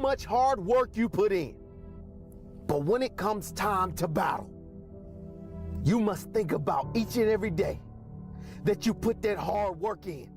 much hard work you put in. But when it comes time to battle, you must think about each and every day that you put that hard work in.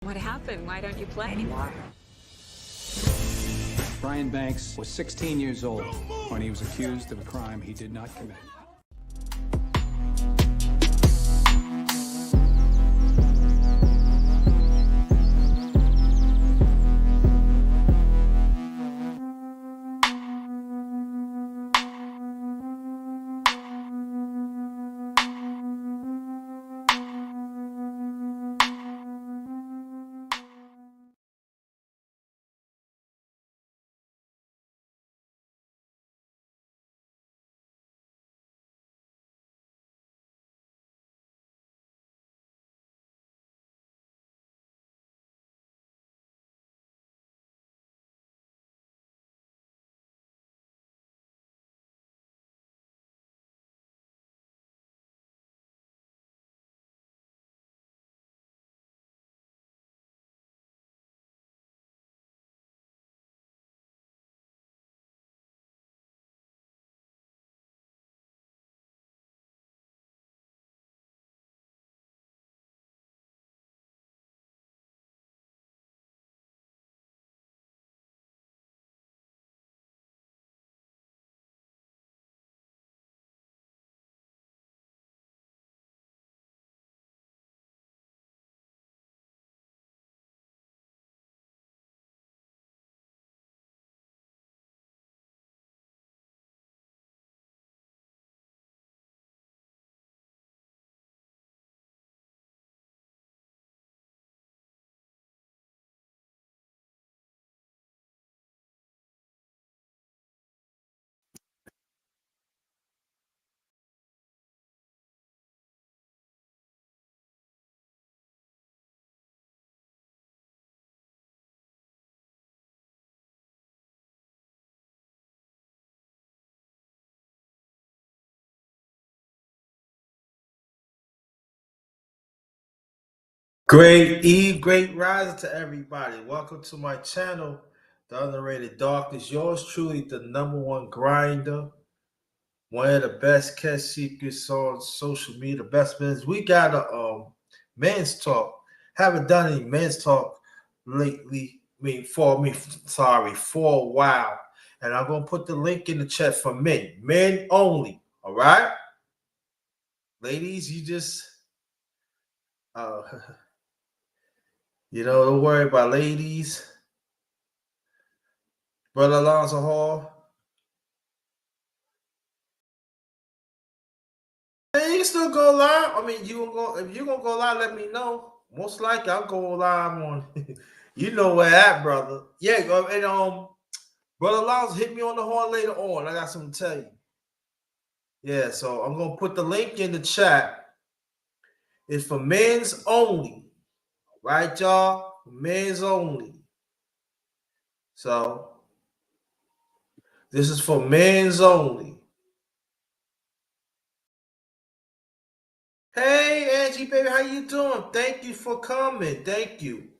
What happened? Why don't you play anymore? Brian Banks was 16 years old when he was accused of a crime he did not commit. Great Eve, great rising to everybody. Welcome to my channel, The Underrated Darkness. Yours truly, the #1 grinder, one of the best kept secrets on social media, the best men. We got a men's talk. Haven't done any men's talk lately. For a while. And I'm gonna put the link in the chat for men only. All right, ladies, you just don't worry about ladies. Brother Alonzo Hall. Hey, you can still go live. I mean, if you're gonna go live, let me know. Most likely I'll go live on you know where at, brother. Yeah, and Brother Alonzo, hit me on the horn later on. I got something to tell you. Yeah, so I'm gonna put the link in the chat. It's for men's only. Right, y'all? Men's only. So this is for men's only. Hey, Angie, baby, how you doing? Thank you for coming. Thank you.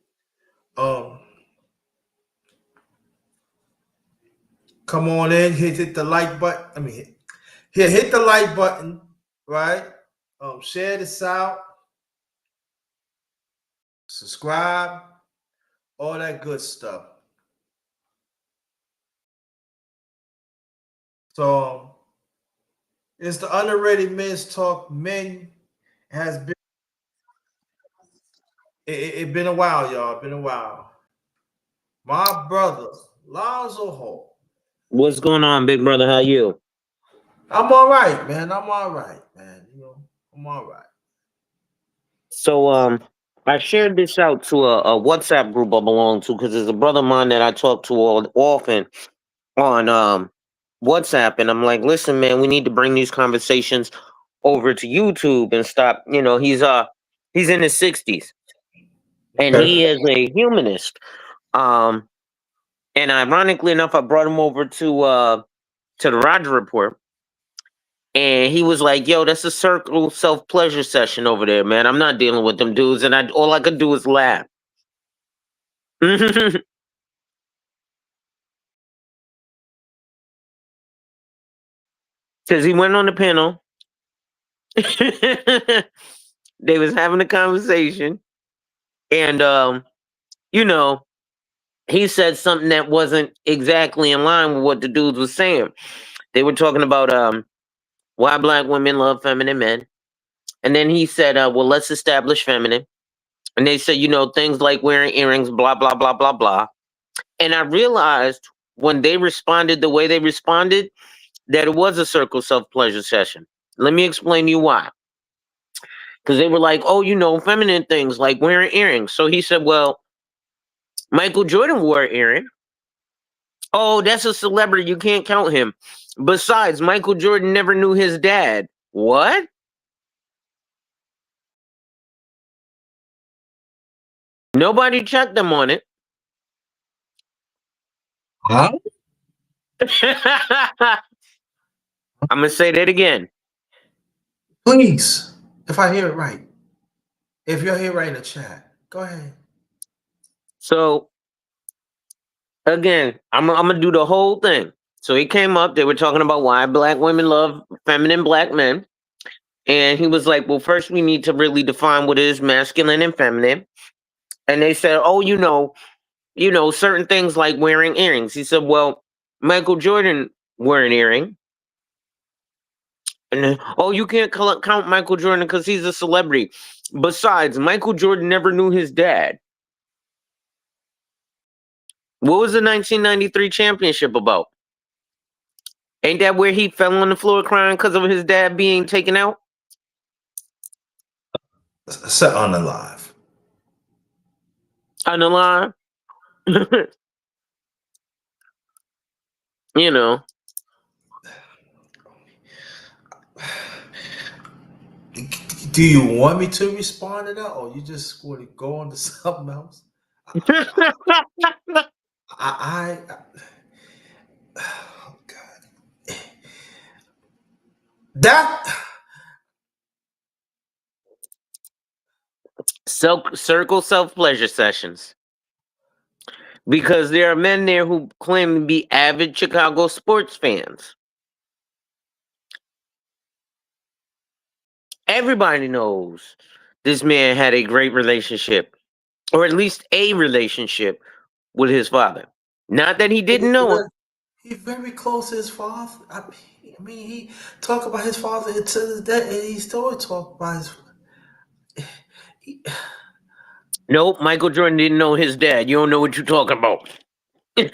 Come on in, hit the like button. Hit the like button, right? Share this out, subscribe, all that good stuff. So it's the Underrated Men's Talk. Men has been It been a while, y'all. Been a while. My brother, Lonzo Hall. What's going on, big brother? How you? I'm all right, man. I'm all right, man. I'm all right. So, I shared this out to a WhatsApp group I belong to because there's a brother of mine that I talk to all often on WhatsApp, and I'm like, listen, man, we need to bring these conversations over to YouTube and stop. He's in his 60s and Okay. he is a humanist. Um, and ironically enough, I brought him over to the Roger Report. And he was like, "Yo, that's a circle self pleasure session over there, man. I'm not dealing with them dudes." And all I could do is laugh. Because he went on the panel. They was having a conversation, and you know, he said something that wasn't exactly in line with what the dudes was saying. They were talking about why black women love feminine men, and then he said, "Well, let's establish feminine." And they said, things like wearing earrings, blah blah blah blah blah. And I realized when they responded the way they responded that it was a circle self pleasure session. Let me explain to you why. Because they were like, oh, feminine things like wearing earrings. So he said, well, Michael Jordan wore an earring. Oh, that's a celebrity. You can't count him. Besides, Michael Jordan never knew his dad. What? Nobody checked them on it. Huh? I'm going to say that again. Please, if I hear it right, if you're here right in the chat, go ahead. So, again, I'm going to do the whole thing. So he came up, they were talking about why black women love feminine black men. And he was like, well, first we need to really define what is masculine and feminine. And they said, oh, certain things like wearing earrings. He said, well, Michael Jordan wore an earring. And then, oh, you can't count Michael Jordan because he's a celebrity. Besides, Michael Jordan never knew his dad. What was the 1993 championship about? Ain't that where he fell on the floor crying because of his dad being taken out? Set on the live. On the line? you know. Do you want me to respond to that, or you just want to go on to something else? I oh God. That Circle self pleasure sessions. Because there are men there who claim to be avid Chicago sports fans. Everybody knows this man had a great relationship, or at least a relationship with his father. Not that he didn't know him. he's very close to his father. I mean, he talk about his father to this day, and he still talk about his. He, Nope, Michael Jordan didn't know his dad. You don't know what you're talking about. so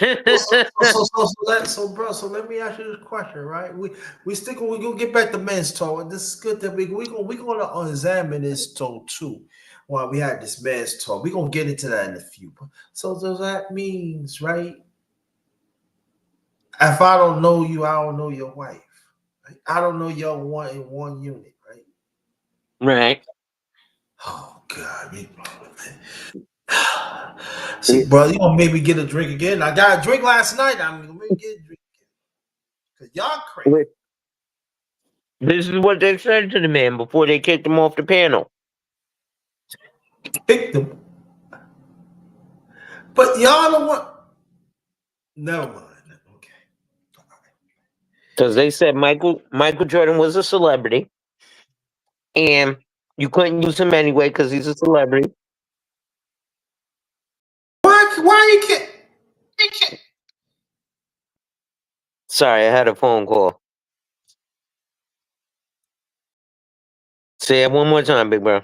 let me ask you this question, right? We gonna get back to men's talk. This is good that we gonna examine this talk too. While we had this men's talk, we gonna get into that in a few. So does that means, right? If I don't know you, I don't know your wife. Right? I don't know your one in one unit, right? Right. Oh God, see, bro, you gonna make me get a drink again? I got a drink last night. I'm gonna make me get a drink again because y'all crazy. This is what they said to the man before they kicked him off the panel. Pick them, but y'all don't want. Never mind. Okay. Because they said Michael Jordan was a celebrity. And you couldn't use him anyway because he's a celebrity. Why you can't? Sorry, I had a phone call. Say it one more time, big bro.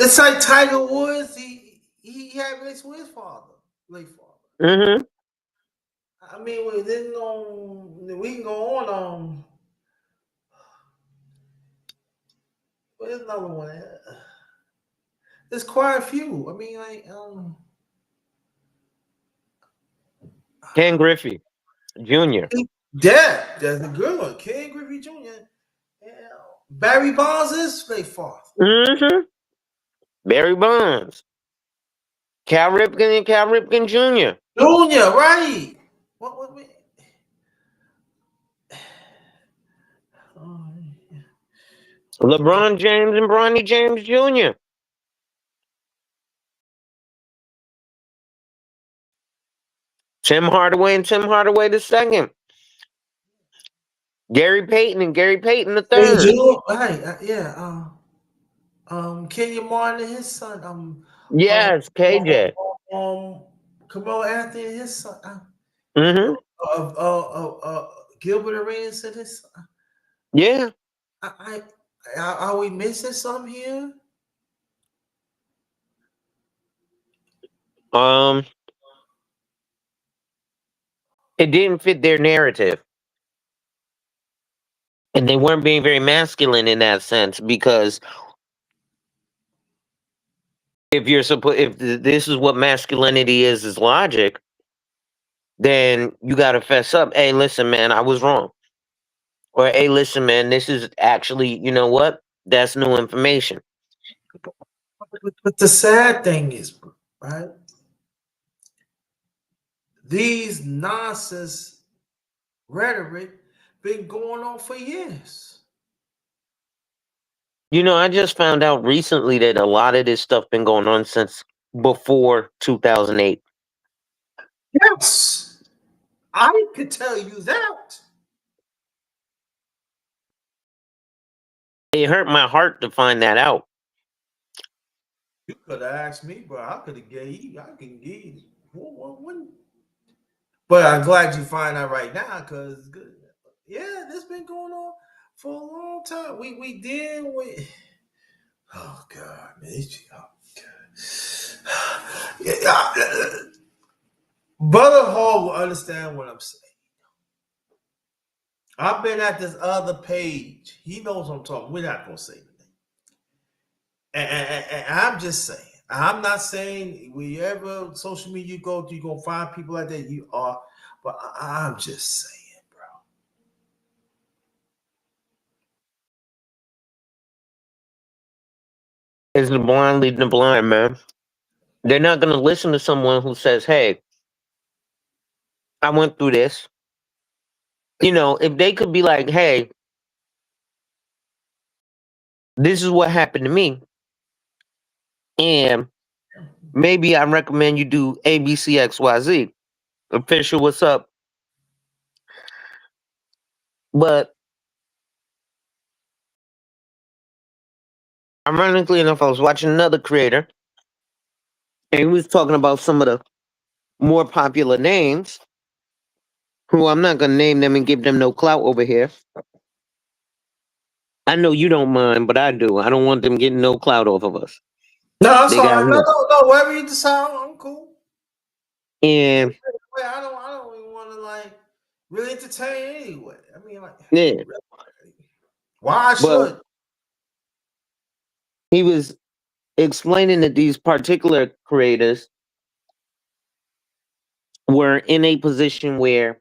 It's like Tiger Woods. He had race with his father, late father. Mm-hmm. I mean, we can go on. There's another one. There's quite a few. I mean, like Ken Griffey Jr. that's a good one. Ken Griffey Jr. Yeah. Barry Bonds is late father. Mm-hmm. Barry Bonds. Cal Ripken and Cal Ripken Jr. Junior, right? What? Oh, LeBron James and Bronny James Jr. Tim Hardaway and Tim Hardaway the second. Gary Payton and Gary Payton the hey, third. Junior, right? Yeah. Kenyon Martin and his son. Um, Yes, KJ. um, Camille Anthony and his son. Mm-hmm. Gilbert Arenas and his son. Yeah. Are we missing some here? Um, it didn't fit their narrative. And they weren't being very masculine in that sense because if this is what masculinity is logic, then you got to fess up. Hey, listen, man, I was wrong. Or hey, listen, man, this is actually, you know what? That's new information. But the sad thing is, right? These nonsense rhetoric been going on for years. You know, I just found out recently that a lot of this stuff been going on since before 2008. Yes, I could tell you that. It hurt my heart to find that out. You could have asked me, bro. I could have gave you. I can give you. But I'm glad you find out right now, because yeah, this been going on for a long time. We did with. Oh God, man. Oh, God. Yeah, Brother Hall will understand what I'm saying. I've been at this other page. He knows what I'm talking. We're not gonna say anything. And I'm just saying. I'm not saying wherever social media you go to, you're gonna find people like that. You are, but I'm just saying, bro. It's the blind leading the blind, man. They're not going to listen to someone who says, hey, I went through this. You know, if they could be like, hey, this is what happened to me. And maybe I recommend you do ABCXYZ. Official, what's up? But ironically enough, I was watching another creator and he was talking about some of the more popular names who I'm not going to name them and give them no clout over here. I know you don't mind, but I do. I don't want them getting no clout off of us. No, that's They all got right. No, him. no, no. Whatever you decide, I'm cool. And Wait, I don't even want to like really entertain anyway. I mean, like, yeah, why but should? he was explaining that these particular creators were in a position where,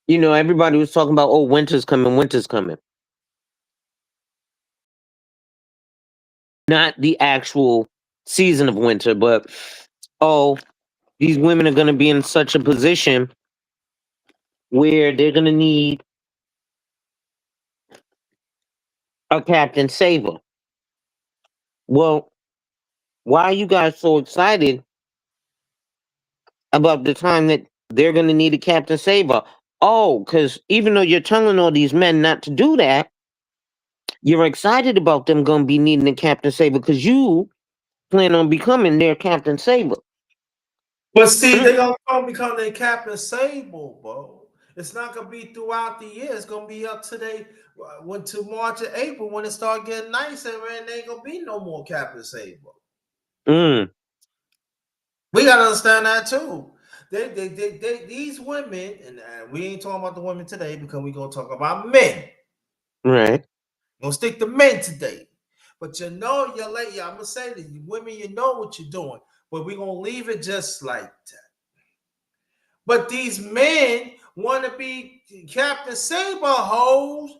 you know, everybody was talking about, oh, winter's coming, winter's coming. Not the actual season of winter, but, oh, these women are going to be in such a position where they're going to need a Captain Saver. Well, why are you guys so excited about the time that they're going to need a Captain Saver? Oh, because even though you're telling all these men not to do that, you're excited about them going to be needing a Captain Saver because you plan on becoming their Captain Saver. But see, Mm, they gonna come become their Captain Sable, bro. It's not gonna be throughout the year. It's gonna be up to went to March or April when it start getting nicer, and there ain't gonna be no more Captain Sable. We gotta understand that too. These women, and we ain't talking about the women today because we're gonna talk about men. Right. We're gonna stick to men today. But you know, you're late. I'm gonna say to you, women, you know what you're doing, but we're gonna leave it just like that. But these men want to be Captain Saber hoes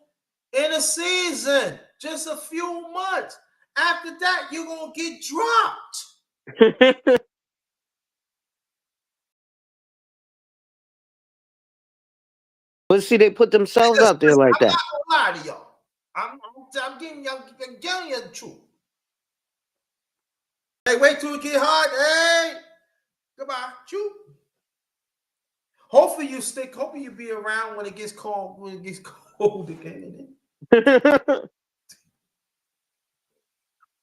in a season, just a few months. After that, you're gonna get dropped. But see, they put themselves out there like that. I'm not gonna lie to y'all. I'm giving you the truth. Hey, wait till it get hot. Hey, goodbye. Choo. Hopefully you stick. Hopefully you be around when it gets cold. When it gets cold again.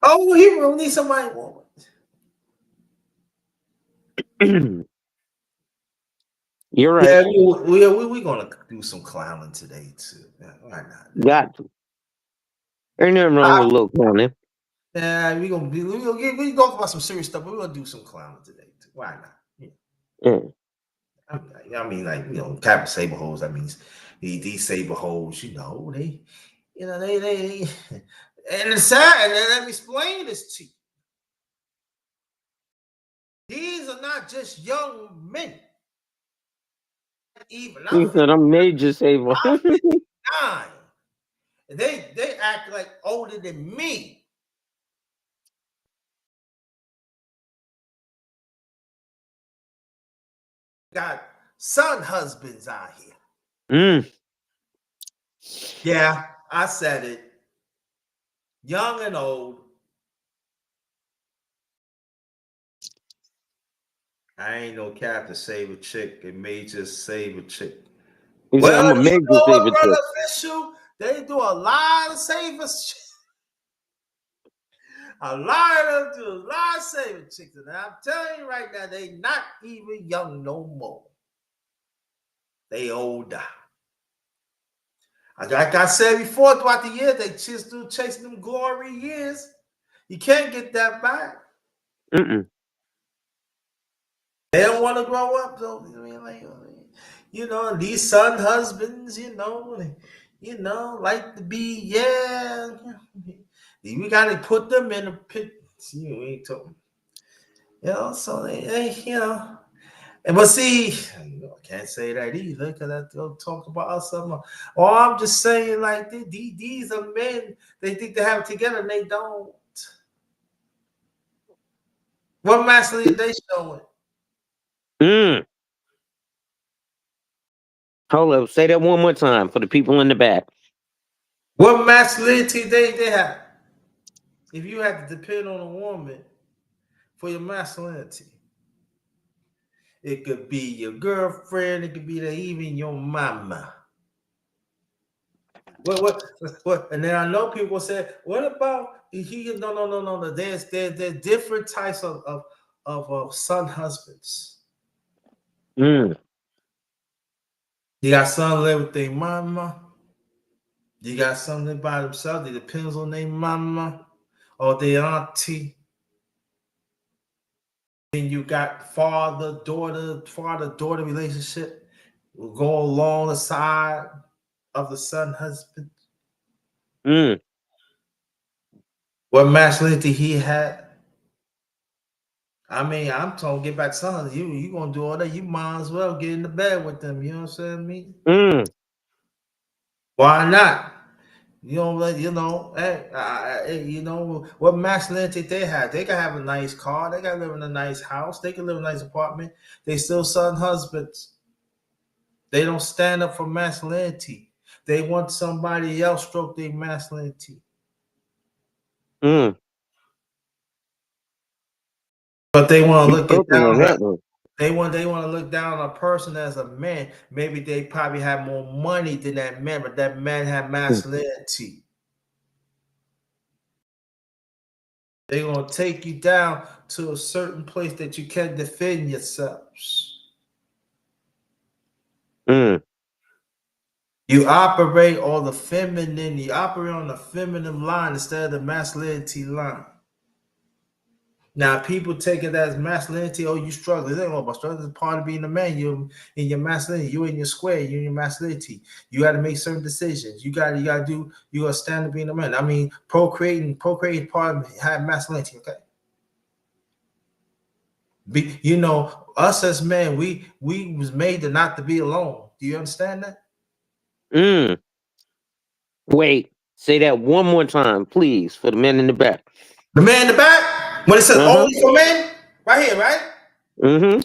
Oh, he will need somebody. You're right. Yeah, we're gonna do some clowning today too. Yeah, why not? Got to. Ain't nothing wrong with a little clowning. Yeah, we talk about some serious stuff, but we're gonna do some clowning today too. Why not? Yeah. I mean, like, Captain Saber hoes. That means these saber hoes. They, they, and it's sad. And let me explain this to you. These are not just young men. Even He said, I'm major saver. I'm 59. They act like older than me. Got son husbands out here. Yeah, I said it. Young and old. I ain't no Captain Saber chick, a major Saber chick. He said, I'm a major saver brother chick. official, they do a lot of savers. A lot of them do a lot of saver chicks. And I'm telling you right now, they not even young no more. They older. Like I said before, throughout the year, they just do chasing them glory years. You can't get that back. They don't want to grow up, though. I mean, like, these son husbands, like to be, yeah. We got to put them in a pit. We talking, so they. But see, I can't say that either because I don't talk about us something. Or I'm just saying, like, these are men. They think they have it together, and they don't. What masculinity they showing? Hold up. Say that one more time for the people in the back. What masculinity they have? If you had to depend on a woman for your masculinity, it could be your girlfriend. It could be even your mama. What? And then I know people say, "What about he?" No. There's different types of son husbands. You got some live with their mama. You got something by themselves. It depends on their mama or their auntie. Then you got father-daughter relationship will go along the side of the son husband. What masculinity he had. I mean, I'm talking get back son. You gonna do all that? You might as well get in the bed with them. You know what I'm saying? Why not? What masculinity they have. They can have a nice car. They can live in a nice house. They can live in a nice apartment. They still son husbands. They don't stand up for masculinity. They want somebody else stroke their masculinity. But they want to look it down. They want to look down on a person as a man. Maybe they probably have more money than that man, but that man have masculinity. They're gonna take you down to a certain place that you can defend yourselves. You operate on the feminine. You operate on the feminine line instead of the masculinity line. Now, people take it as masculinity. Oh, you struggle. It ain't all about struggle. It's part of being a man. You in your masculinity. You in your square. You in your masculinity. You got to make certain decisions. You got to do. You got to stand up being a man. I mean, procreating part of have masculinity. Okay. You know, us as men, we was made to not to be alone. Do you understand that? Mm. Wait, say that one more time, please, for the men in the back. The man in the back, when it says Uh-huh. only for men, right here, right? Mm-hmm.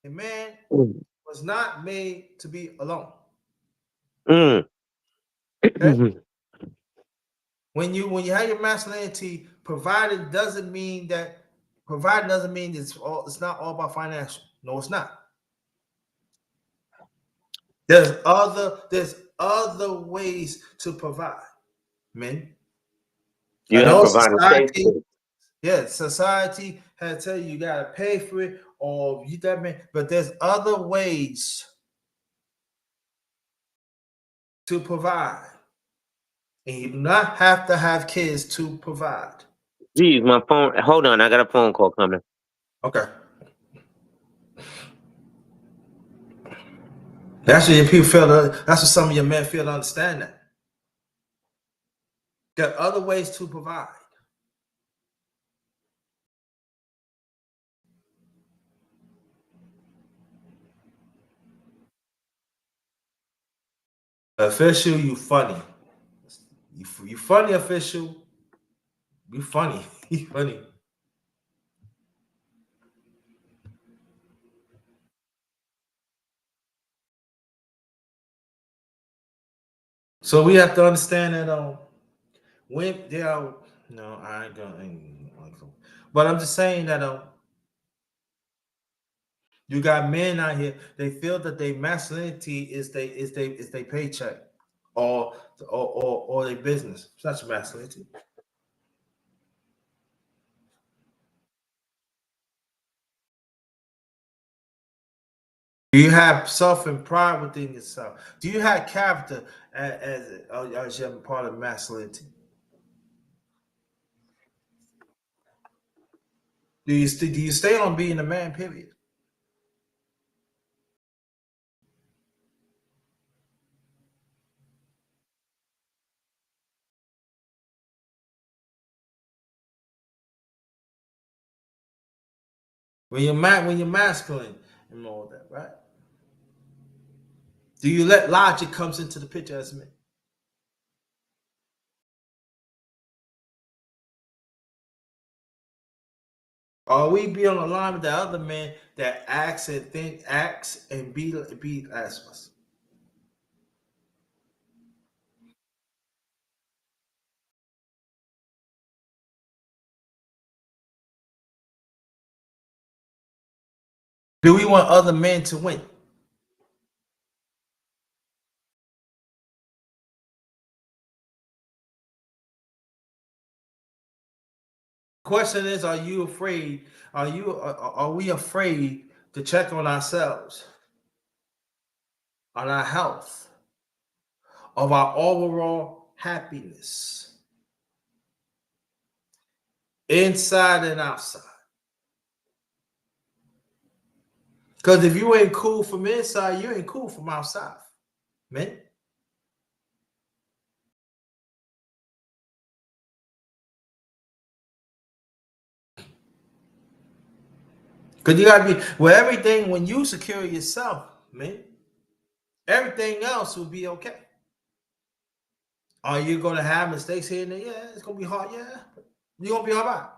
A man Mm. was not made to be alone. Mm. Okay? When you have your masculinity, provided doesn't mean it's not all about financial. No, it's not. There's other ways to provide, men. I You have know provided society, safety. yeah, society has tell you gotta pay for it or you that man, but there's other ways to provide. And you do not have to have kids to provide. Geez, my phone. Hold on, I got a phone call coming. Okay. That's what your people that's what some of your men feel to understand that. There are other ways to provide. Official, you funny. You funny, official. You funny. You funny. So we have to understand that when there are no, I ain't gonna, but I'm just saying that you got men out here, they feel that their masculinity is their paycheck or their business. It's not your masculinity. Do you have self and pride within yourself? Do you have character as your part of masculinity? Do you stay on being a man? Period. When you're masculine and all that, right? Do you let logic comes into the picture as men? Or we be on the line with the other men that acts and be as us? Do we want other men to win? Question is, are you afraid? Are we afraid to check on ourselves, on our health, of our overall happiness, inside and outside? Because if you ain't cool from inside, you ain't cool from outside, man. Because you gotta be everything when you secure yourself, man, everything else will be okay. Are you gonna have mistakes here and there? Yeah, it's gonna be hard. Yeah, you're gonna be all right.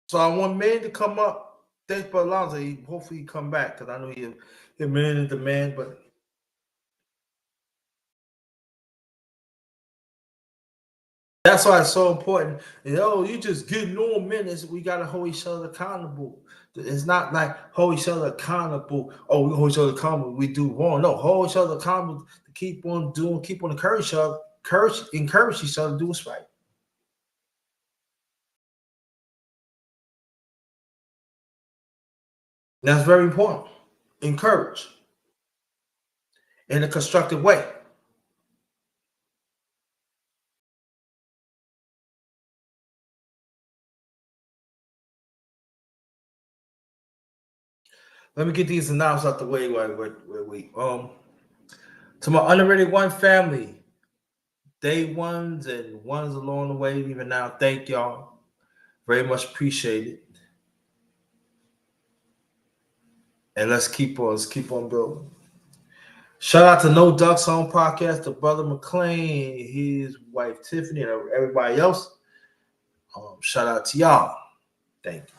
So I want man to come up. Thanks for Alonzo. Hopefully he come back because I know he man is the man, but that's why it's so important. You know, you just getting on minutes. We gotta hold each other accountable. It's not like hold each other accountable. Oh, we hold each other accountable. We do wrong. No, hold each other accountable to keep on doing, keep on encourage each other, encourage each other to do what's right. And that's very important. Encourage in a constructive way. Let me get these announcements out the way. To my underrated one family, day ones and ones along the way, even now, thank y'all. Very much appreciated. And let's keep on building. Shout out to No Ducks Home Podcast, to Brother McLean, his wife Tiffany, and everybody else. Shout out to y'all. Thank you.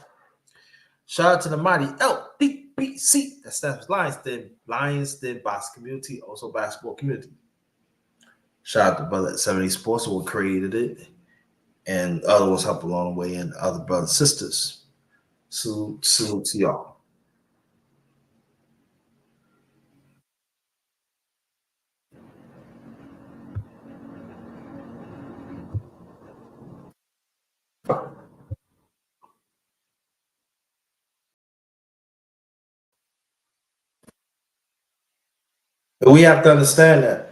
Shout out to the mighty LBBC. That stands for Lions Den Basketball Community, also basketball community. Shout out to brother at 70 Sports who created it, and other ones help along the way, and other brothers and sisters. Salute to y'all. And we have to understand that.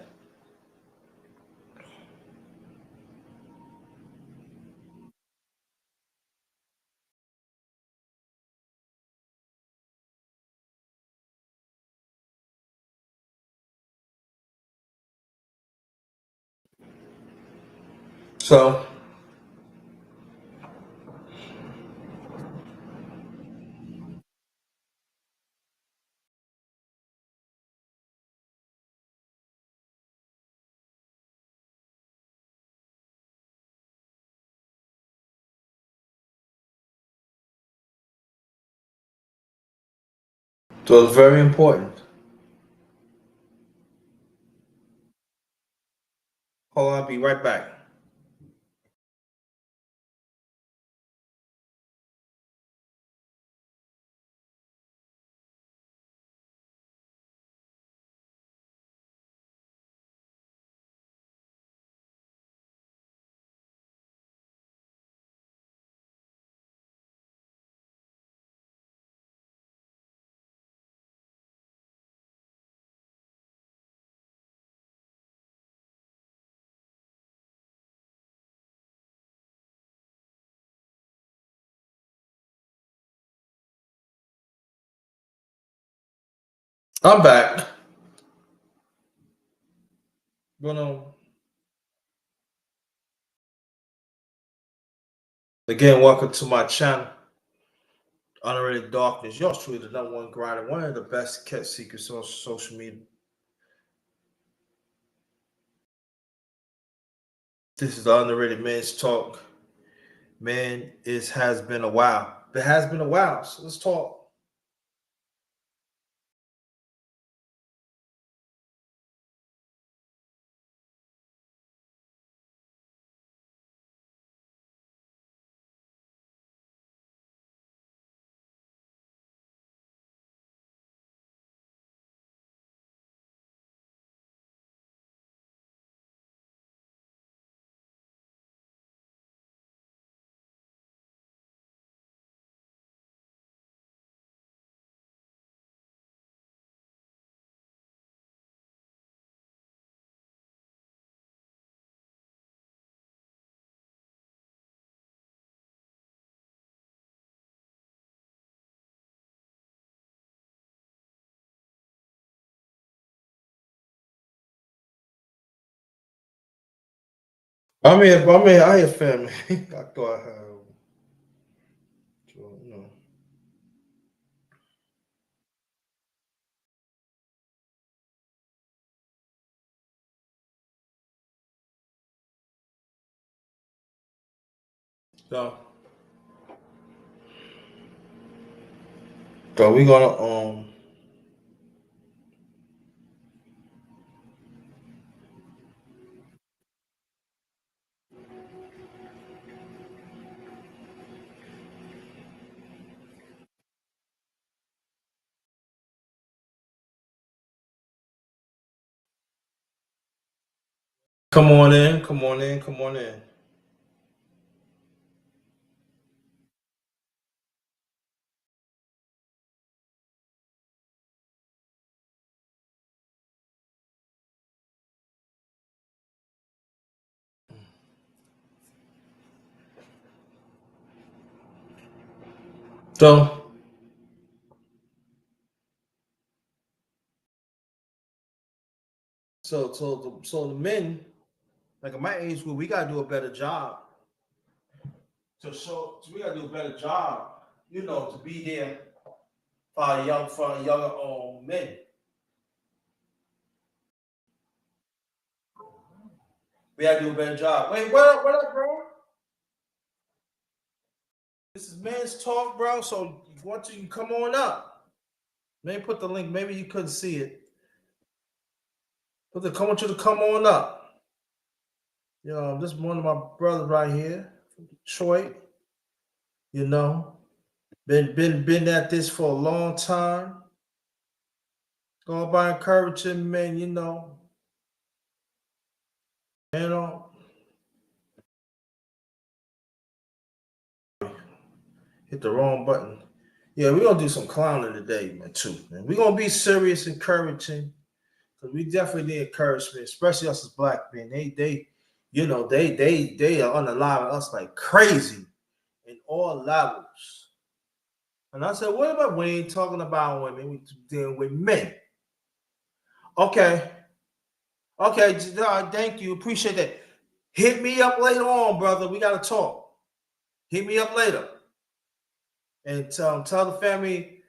So it's very important. Hold on, I'll be right back. I'm back. Gonna again, welcome to my channel, Underrated Darkness. Yours truly, the number one grinder, one of the best kept secrets on social media. This is the Underrated Men's Talk. Man, it has been a while. It has been a while, so let's talk. I hear family. I thought, you know, so, so we gonna Come on in, come on in, come on in. So, so the men, like at my age group, we gotta do a better job. So we gotta do a better job, to be there for our younger men. We gotta do a better job. Wait, what up, bro? This is men's talk, bro. So once you can come on up. Maybe put the link. Maybe you couldn't see it. I want you to come on up. This is one of my brothers right here from Detroit. Been at this for a long time. Going by encouraging men, hit the wrong button. Yeah, we're gonna do some clowning today, man, too. Man. We're gonna be serious, encouraging, because we definitely need encouragement, especially us as black men. They are unaliving us like crazy in all levels. And I said, what about we ain't talking about women, we dealing with men? Okay, thank you, appreciate that. Hit me up later on, brother. We gotta talk. Hit me up later. And tell the family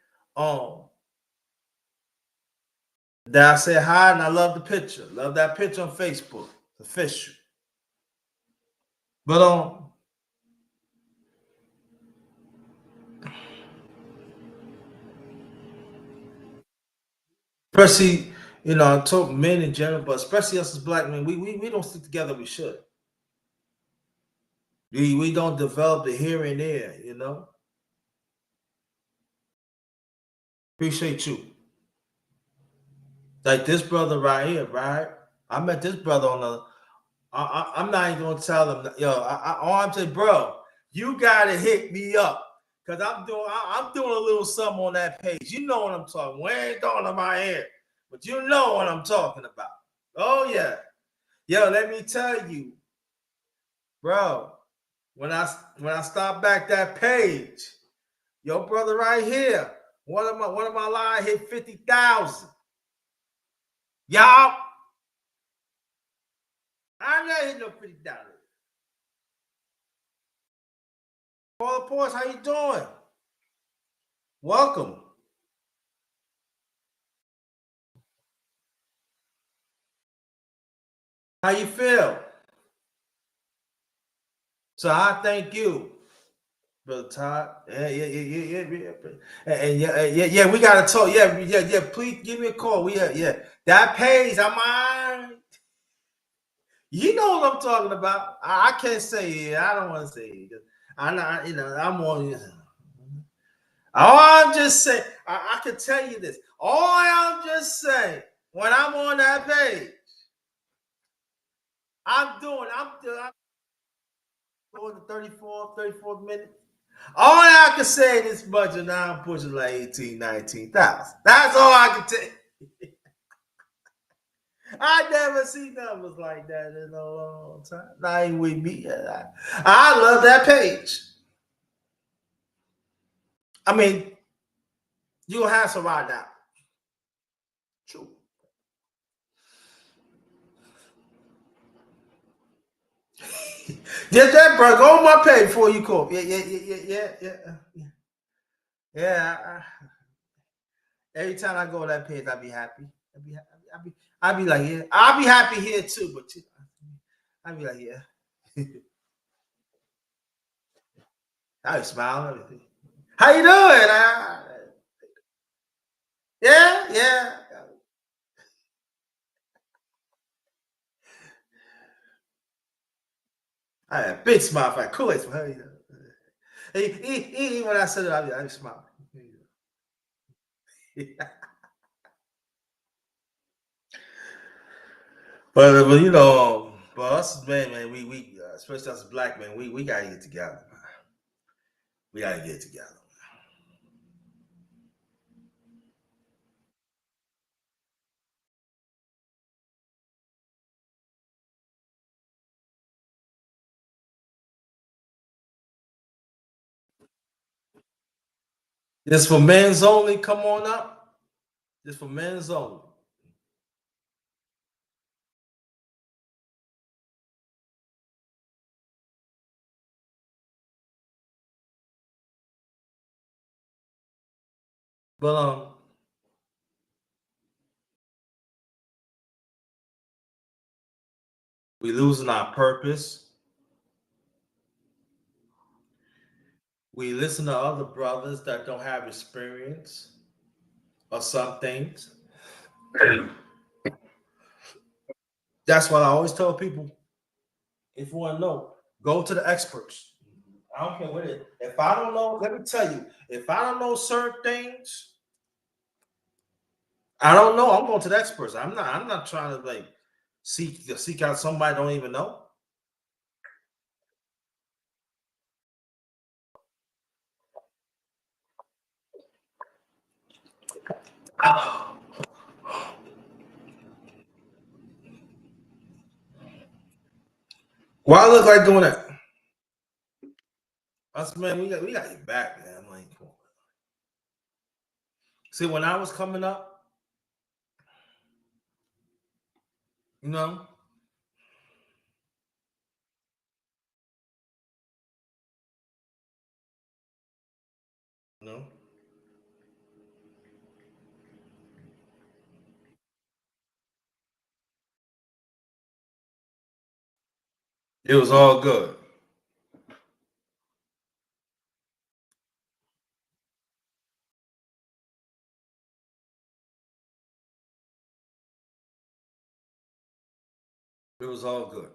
that I said hi and I love the picture. Love that picture on Facebook. It's official. But especially, I talk men in general, but especially us as black men, we don't stick together. We should. We don't develop the here and there, Appreciate you. Like this brother right here, right? I met this brother on the. I'm not even gonna tell him, all I'm saying, bro, you gotta hit me up because I'm doing a little something on that page. You know what I'm talking. We ain't going to my head, but you know what I'm talking about. Oh yeah, let me tell you, bro. When I stop back that page, your brother right here, one of my lines hit 50,000. Y'all, I'm not hitting no 50,000. Paul Ports, how you doing? Welcome. How you feel? So I thank you, Brother Todd. Yeah. And we gotta talk. Yeah. Please give me a call. That pays. You know what I'm talking about. I can't say it. I don't want to say it. I'm not. I'm on. All I'm just saying. I can tell you this. All I'm just saying. When I'm on that page, I'm doing the 34th minute. All I can say in this budget now, I'm pushing like 18, 19,000. That's all I can tell you. I never seen numbers like that in a long time. Not even with me. I love that page. I mean, you'll have some right now. True. Just that, bro. Go on my page before you call. Yeah. Every time I go on that page, I be happy. I be like, yeah. I'll be happy here too, but I be like, yeah. I be smiling. How you doing? Yeah. I had a big smile for that cool smile. Even when I said it, I smile. but But us, man, we especially us black men, we gotta get together, man. We gotta get together. This for men's only. Come on up. This for men's only. But we losing our purpose. We listen to other brothers that don't have experience or some things. That's why I always tell people, if you want to know, go to the experts. I don't care what it is. If I don't know, let me tell you, if I don't know certain things, I don't know. I'm going to the experts. I'm not trying to like seek out somebody I don't even know. Why I look like doing that? Us man, we got your back, man. I'm like, come on. See, when I was coming up, you know, you know, it was all good. It was all good.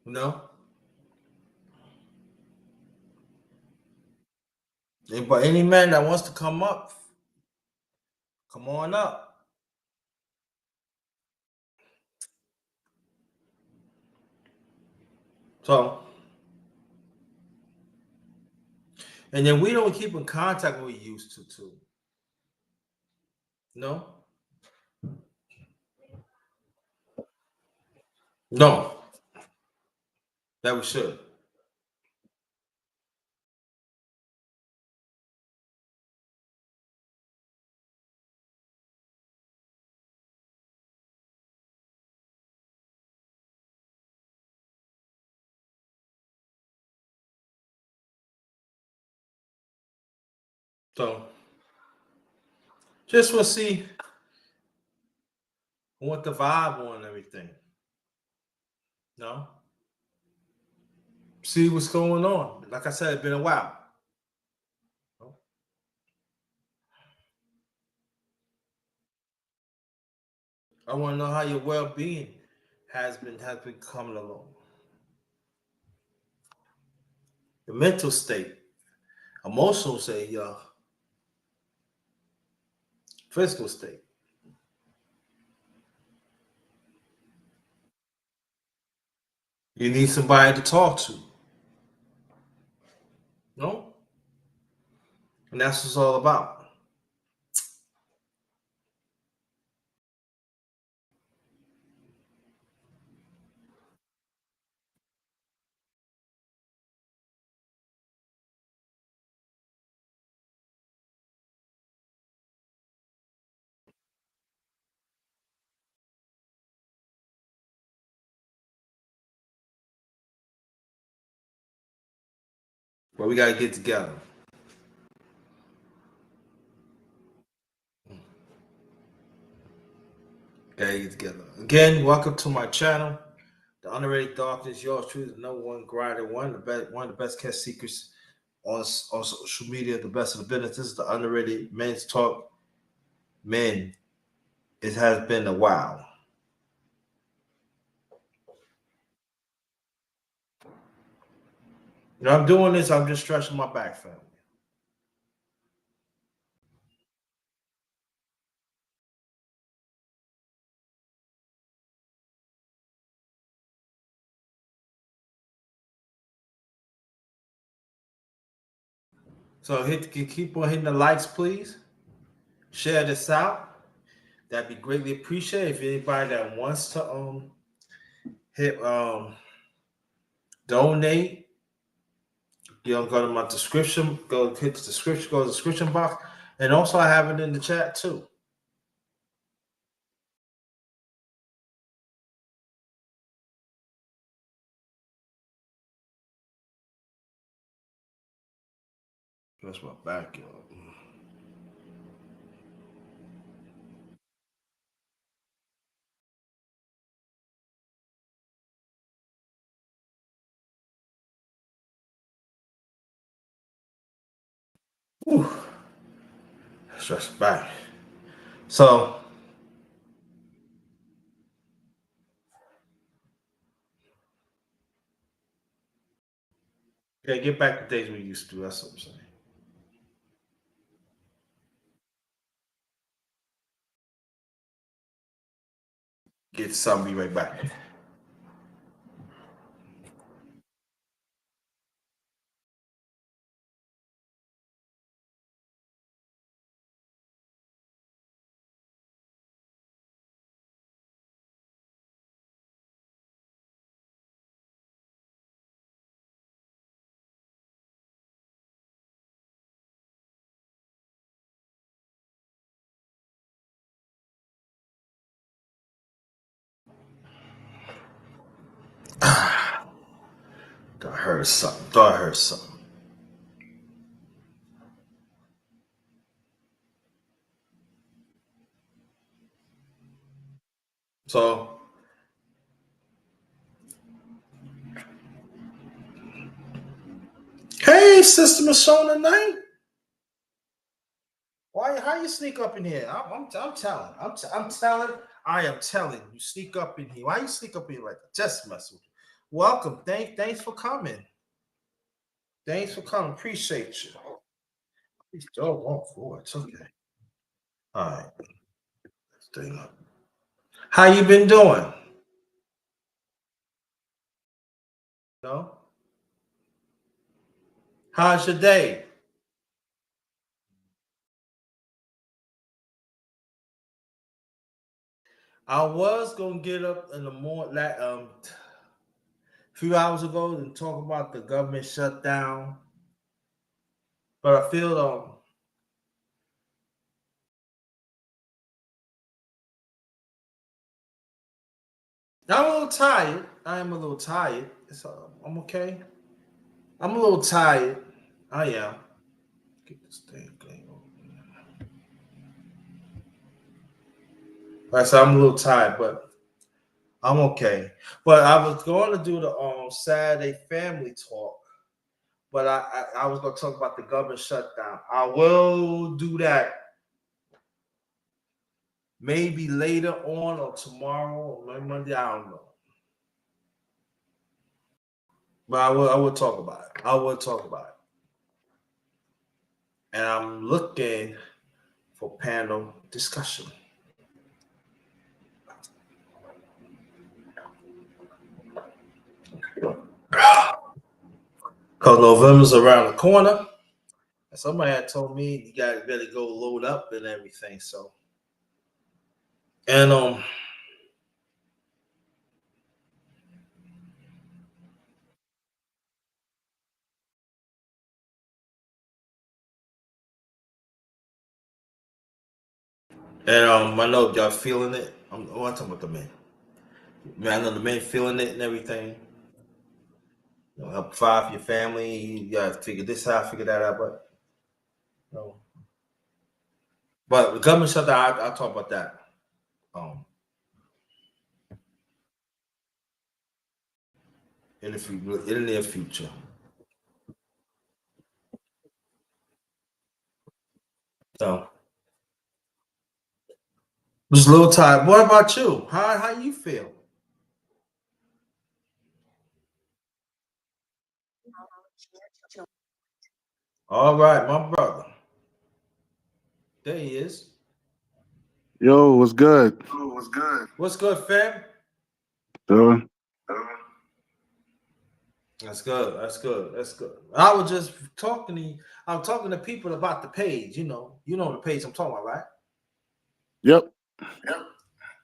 You know? But any man that wants to come up, come on up. So, and then we don't keep in contact when we used to, too. No? No. That we should. So, just want to see what the vibe on and everything. No? See what's going on. Like I said, it's been a while. No? I want to know how your well-being has been coming along. The mental state, emotional state, physical state. You need somebody to talk to. No? And that's what it's all about. But we got to get together. Gotta get together. Again, welcome to my channel, The Underrated Darkness. Yours truly, the number one grinder, one of the best kept secrets on social media, the best of the business. This is the Underrated Men's Talk. Men, it has been a while. You know, I'm doing this, I'm just stretching my back, family. So keep on hitting the likes, please. Share this out. That'd be greatly appreciated. If anybody that wants to hit donate, go to my description, go hit the description, go to the description box, and also I have it in the chat too. That's my backyard. Whew. Stretch back. So yeah, get back to days we used to. That's what I'm saying. Get some, be right back. I heard something. So hey, Sister Michonne tonight. Why? How you sneak up in here? I'm telling. I am telling you, sneak up in here. Why you sneak up in here like that? Just mess with you. Welcome. Thanks for coming. Thanks for coming. Appreciate you. Please don't walk forward. It's okay. All right. Stay up. How you been doing? No. How's your day? I was gonna get up in the morning, like a few hours ago, and talk about the government shutdown, but I feel I'm a little tired. I am a little tired. I'm okay. I'm a little tired. I am. Get this thing clean. Like I said, I'm a little tired, but I'm okay. But I was going to do the Saturday family talk, but I was going to talk about the government shutdown. I will do that maybe later on or tomorrow or Monday. I don't know. But I will talk about it. I will talk about it. And I'm looking for panel discussion. Because November's around the corner. And somebody had told me you got to really go load up and everything. So, and I know y'all feeling it. I'm talking about the men. Man, I know the men feeling it and everything. Help provide for your family. You got to figure this out, figure that out. But no. But the government shutdown, I'll talk about that. In the near future. So just a little tired. What about you? How you feel? All right, my brother. There he is. Yo, what's good? What's good, fam? Uh, That's good. That's good. That's good. I was just talking to you. I'm talking to people about the page. You know the page I'm talking about, right? Yep.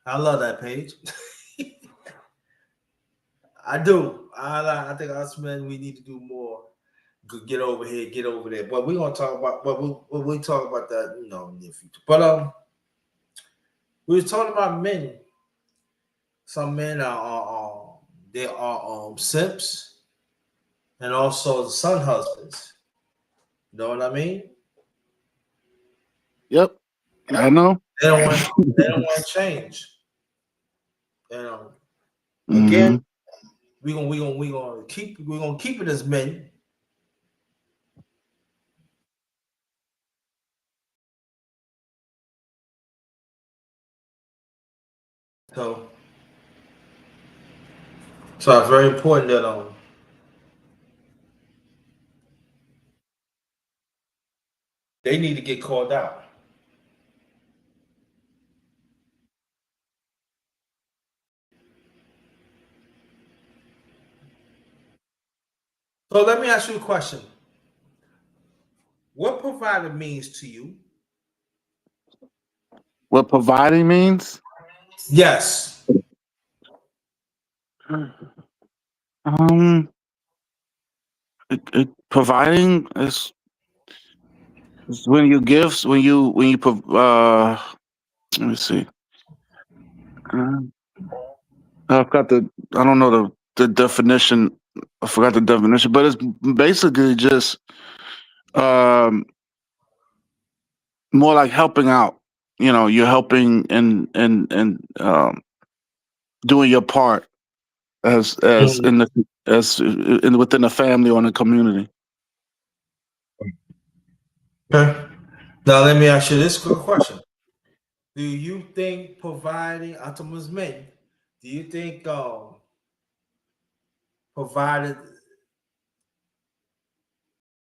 I love that page. I do. I think us men we need to do more. Get over here, get over there. But we're gonna talk about. But we talk about that, in the future. But we were talking about men. Some men are they are simps and also son husbands. You know what I mean? Yep. I know. They don't want to change. You know. Again, Hmm. we're gonna keep it as men. So so it's very important that they need to get called out. So let me ask you a question. What provider means to you? What providing means? Yes. Um, providing is when you give, let me see. Uh, I've got I don't know the definition. I forgot the definition, but it's basically just um more like helping out. You're helping and doing your part as Mhm. in the as in within the family or in the community. Okay. Now let me ask you this quick question. Do you think providing Optimus men, do you think provided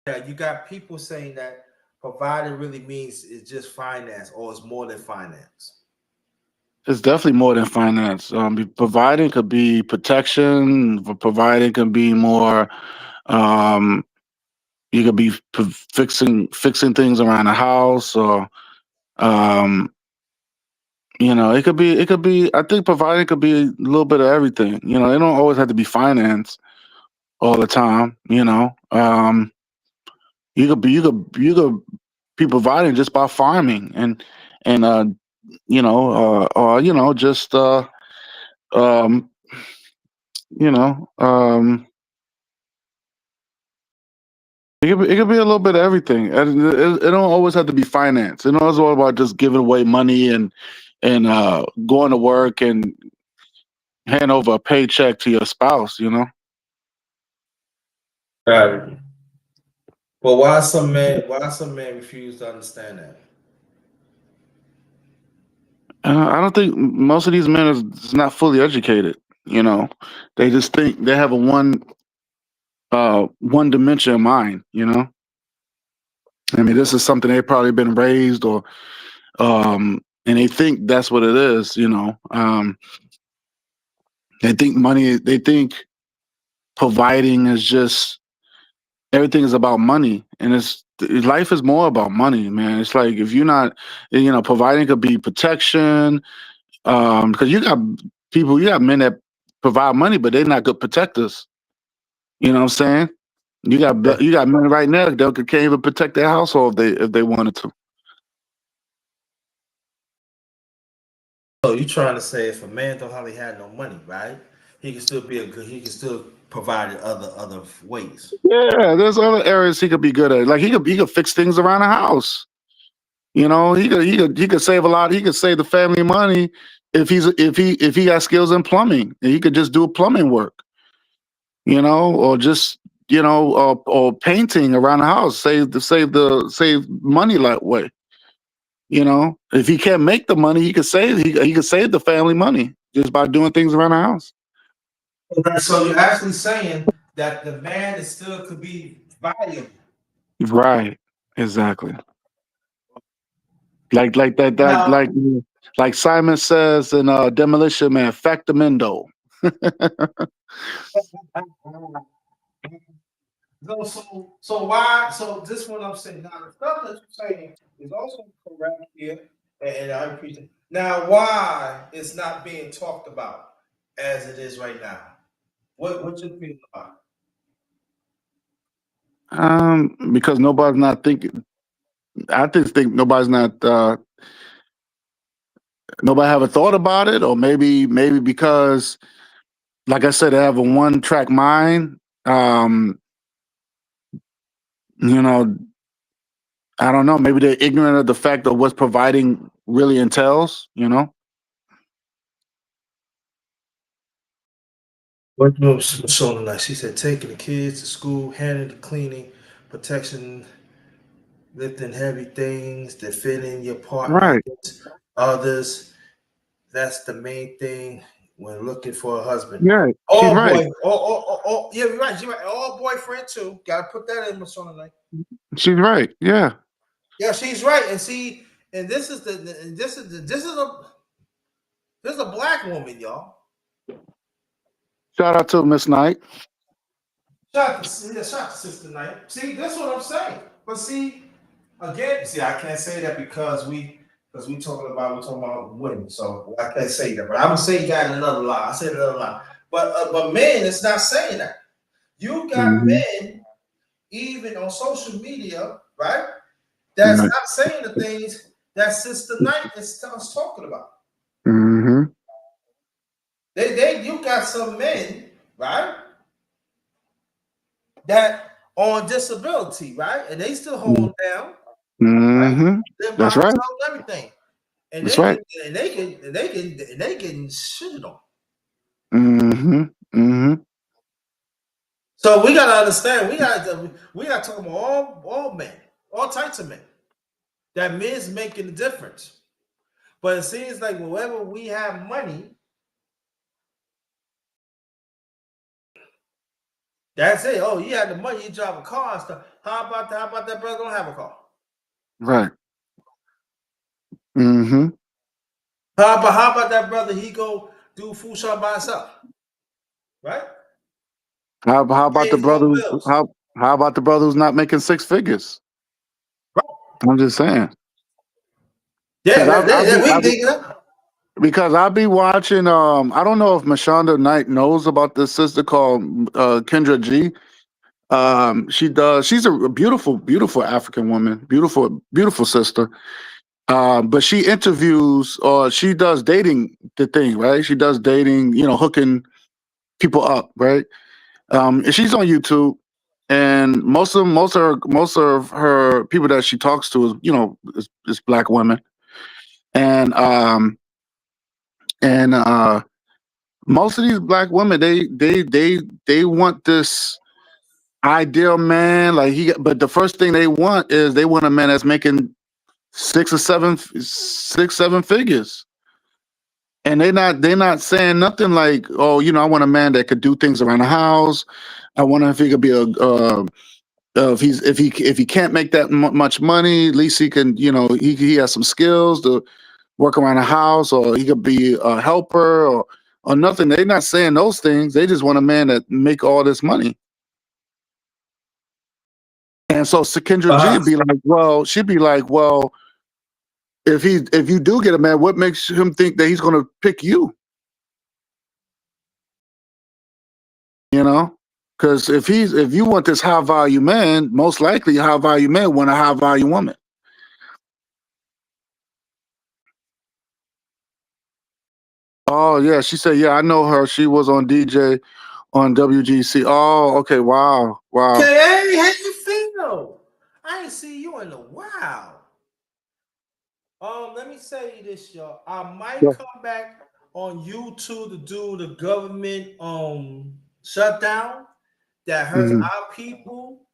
that you got people saying that providing really means it's just finance or it's more than finance? It's definitely more than finance. Providing could be protection. Providing could be more. Um, you could be fixing things around the house, or um, it could be. I think providing could be a little bit of everything. They don't always have to be finance all the time. You could be providing just by farming and or just um, you know um it could be a little bit of everything. And it don't always have to be finance. It's all about just giving away money and going to work and hand over a paycheck to your spouse. Right. But why some men refuse to understand that? I don't think most of these men is not fully educated. you know they just think they have a one dimension in mind. I mean, this is something they've probably been raised, or and they think that's what it is. They think providing is just everything is about money, and life is more about money, man. It's like, if you're not, providing could be protection, because you got men that provide money, but they're not good protectors. You know what I'm saying? You got men right now that can't even protect their household if they wanted to. So you trying to say if a man don't hardly have no money, right? He can still provide in other ways. Yeah, there's other areas he could be good at. Like, he could fix things around the house. He could save a lot. He could save the family money if he got skills in plumbing. And he could just do plumbing work, or just or painting around the house. Save money that way. If he can't make the money, he could save the family money just by doing things around the house. Okay, so you're actually saying that the man is still could be valuable. Right. Exactly. Like that Now, like Simon says in Demolition Man, factamento. So why? So this one I'm saying now, the stuff that you're saying is also correct here, and I appreciate. Now, why it's not being talked about as it is right now? What's your opinion about Because nobody's not thinking. I just think nobody's not. Nobody haven't thought about it, or maybe because, like I said, they have a one track mind. Um, you know, I don't know. Maybe they're ignorant of the fact of what providing really entails. what moves so nice? She said taking the kids to school, handling the cleaning, protection, lifting heavy things, defending your partner Right. against others. That's the main thing when looking for a husband. Yeah. She's Oh right. boy, oh, yeah, you're right. You're right. Oh boyfriend too. Gotta put that in my son like. She's right. Yeah. Yeah, she's right. And see, and this is a black woman, y'all. Shout out to Miss Knight. Shout out to Sister Knight. See, that's what I'm saying. But see, again, see, I can't say that because we're talking about women, so I can't say that. But I'm gonna say that in another lie. I said another lie. But men, it's not saying that. You got Hmm. men even on social media, right? That's Right. not saying the things that Sister Knight is talking about. Hmm. You got some men, right, that on disability, right, and they still hold down, right, Hmm. live by That's right. themselves, everything, and That's right. they getting shitted on. Hmm. Hmm. So we gotta understand. We gotta talk about all men, all types of men. That men's making a difference. But it seems like whenever we have money, that's it. Oh, you have the money, you drive a car and stuff. How about that brother don't have a car? Right. Hmm. How about that brother? He go do food shop by himself, right? How about Pay the his own brother? bills. How about the brother who's not making six figures? Right. I'm just saying. Yeah, Because we dig it. because I'll be watching. I don't know if Mashonda Knight knows about this sister called Kendra G. She does. She's a beautiful, beautiful African woman. Beautiful, beautiful sister. But she interviews, or she does dating, the thing, right? She does dating, hooking people up, right? And she's on YouTube, and most of her people that she talks to is black women, and most of these black women, they want this ideal man, like but the first thing they want is they want a man that's making six, seven figures. And they're not saying nothing like, oh, I want a man that could do things around the house. I want if he could be if he can't make that much money, at least he can, he has some skills to work around the house, or he could be a helper, or nothing. They're not saying those things. They just want a man that make all this money. And so Kendra G Uh-huh. would be like, well, she'd be like, well, if you do get a man, what makes him think that he's going to pick you? You know, because if you want this high value man, most likely high value man want a high value woman. Oh yeah, she said, yeah, I know her. She was on DJ on WGC. Oh, okay, wow, Okay, wow. hey, how you feel? I ain't see you in a while. Let me say this, y'all. I might Yeah. come back on YouTube to do the government shutdown that hurts Mhm. our people,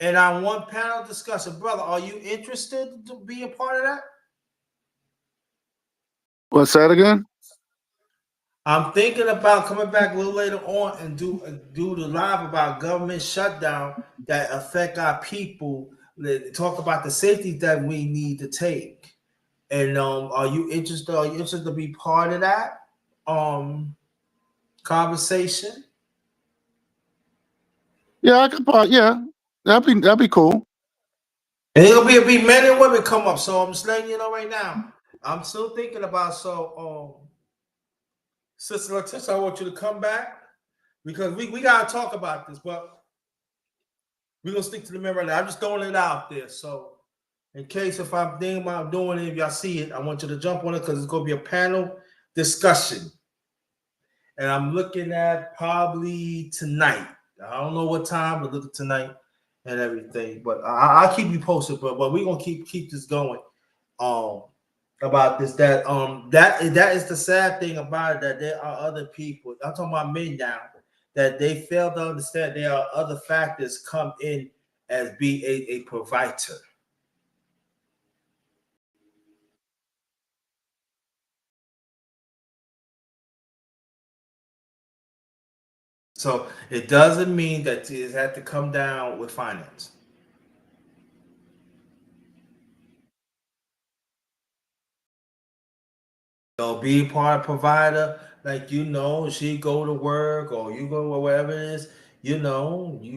and I want panel discussion. Brother, are you interested to be a part of that? What's that again? I'm thinking about coming back a little later on and do the live about government shutdown that affect our people. Talk about the safety that we need to take. And are you interested? Are you interested to be part of that conversation? Yeah, I could probably. Yeah, that'd be cool. And it'll be men and women come up. So I'm just letting you know right now. I'm still thinking about Sister Letitia, I want you to come back because we gotta talk about this, but we're gonna stick to the mirror. I'm just throwing it out there. So in case if I'm thinking about doing it, if y'all see it, I want you to jump on it because it's gonna be a panel discussion. And I'm looking at probably tonight. I don't know what time, but look at tonight and everything. But I'll keep you posted. But we're gonna keep this going. About this that is the sad thing about it, that there are other people. I'm talking about men now, that they fail to understand there are other factors come in as being a provider. So it doesn't mean that it has to come down with finance. Be part of provider, like she go to work or you go wherever it is, you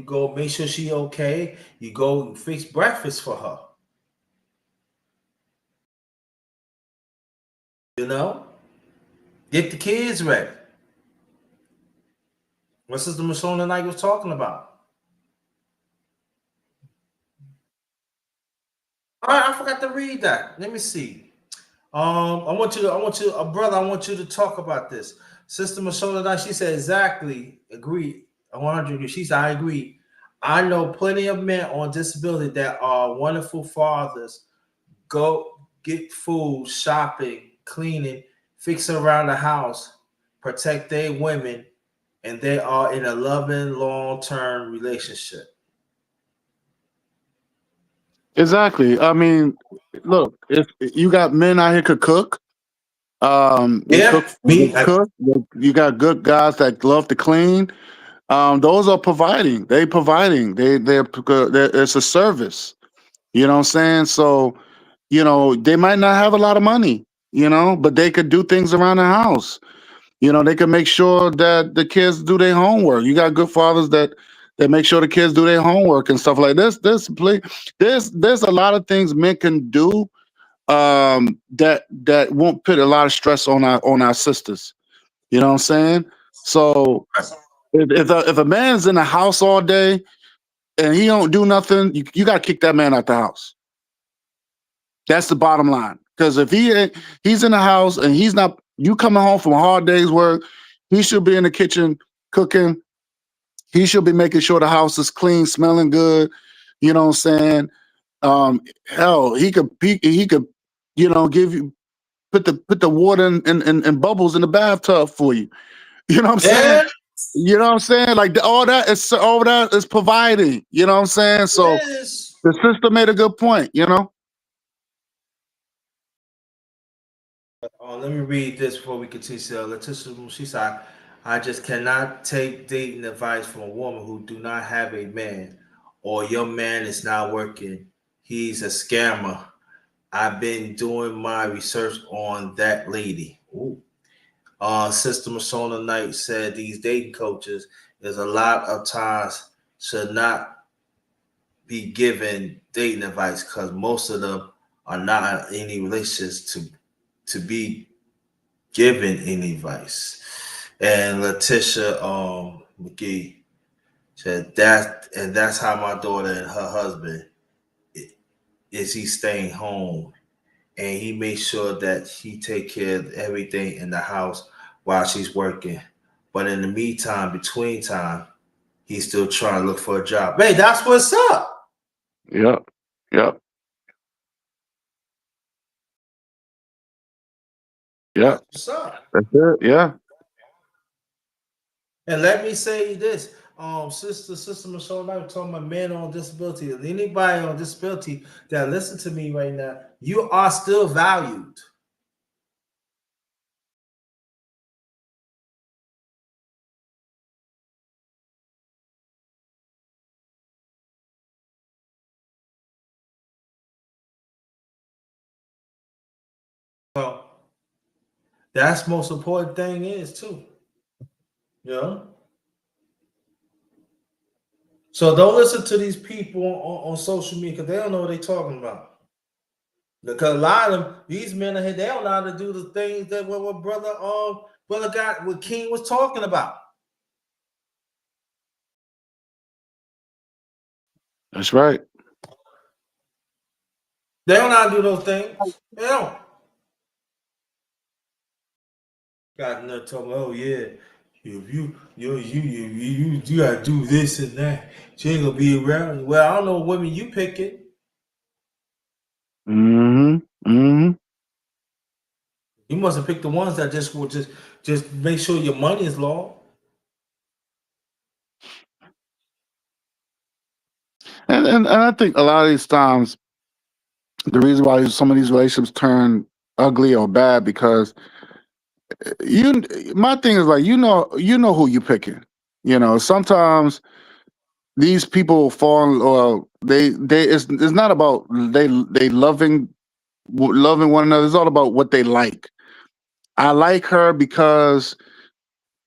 go make sure she okay. You go fix breakfast for her, you know, get the kids ready. What Sister Michonne tonight was talking about. All right, I forgot to read that. Let me see. I want you, brother, I want you to talk about this. Sister Michonne tonight, she said exactly, agree, 100. She said, I agree. I know plenty of men on disability that are wonderful fathers. Go get food, shopping, cleaning, fixing around the house, protect their women, and they are in a loving, long-term relationship. Exactly. I mean, look, if you got men out here could cook, they Yeah, cook. They me. cook. You got good guys that love to clean. Those are providing. They providing. It's a service. You know what I'm saying? So, they might not have a lot of money, but they could do things around the house. They can make sure that the kids do their homework. You got good fathers that make sure the kids do their homework and stuff like this. There's a lot of things men can do that won't put a lot of stress on our sisters. You know what I'm saying? So if a man's in the house all day and he don't do nothing, you got to kick that man out the house. That's the bottom line. Because if he's in the house and he's not, you coming home from a hard day's work, he should be in the kitchen cooking. He should be making sure the house is clean, smelling good. You know what I'm saying? Hell, he could, give you put the water and bubbles in the bathtub for you. You know what I'm saying? Yeah, You know what I'm saying? Like all that is providing. You know what I'm saying? So it is. the sister made a good point. Let me read this before we continue. So Letitia, she said, I just cannot take dating advice from a woman who do not have a man, or your man is not working. He's a scammer. I've been doing my research on that lady. Ooh. Sister Masona Knight said these dating coaches is a lot of times should not be given dating advice because most of them are not in any relationships to be given any advice. And Letitia McGee said that's how my daughter and her husband is he staying home and he makes sure that he take care of everything in the house while she's working. But in the meantime, between time, he's still trying to look for a job. Hey, that's what's up. Yep. Yep. That's Yep. what's up. That's it. Yeah. And let me say this, Sister Michelle, I'm talking about men on disability. Anybody on disability that listen to me right now, you are still valued. So that's most important thing is too. You know, So don't listen to these people on social media because they don't know what they're talking about. Because a lot of them, these men are here, they don't know how to do the things that what what King was talking about. That's right. They don't know how to do those things. They don't. Got another talking, oh yeah, if you gotta do this and that. She ain't gonna be around. Well, I don't know what women you picking. Mm-hmm. Mm-hmm. You must have picked the ones that just will just make sure your money is long. And I think a lot of these times the reason why some of these relationships turn ugly or bad because you my thing is like you know who you picking. You know, sometimes these people fall or they it's not about they loving one another. It's all about what they like. I like her because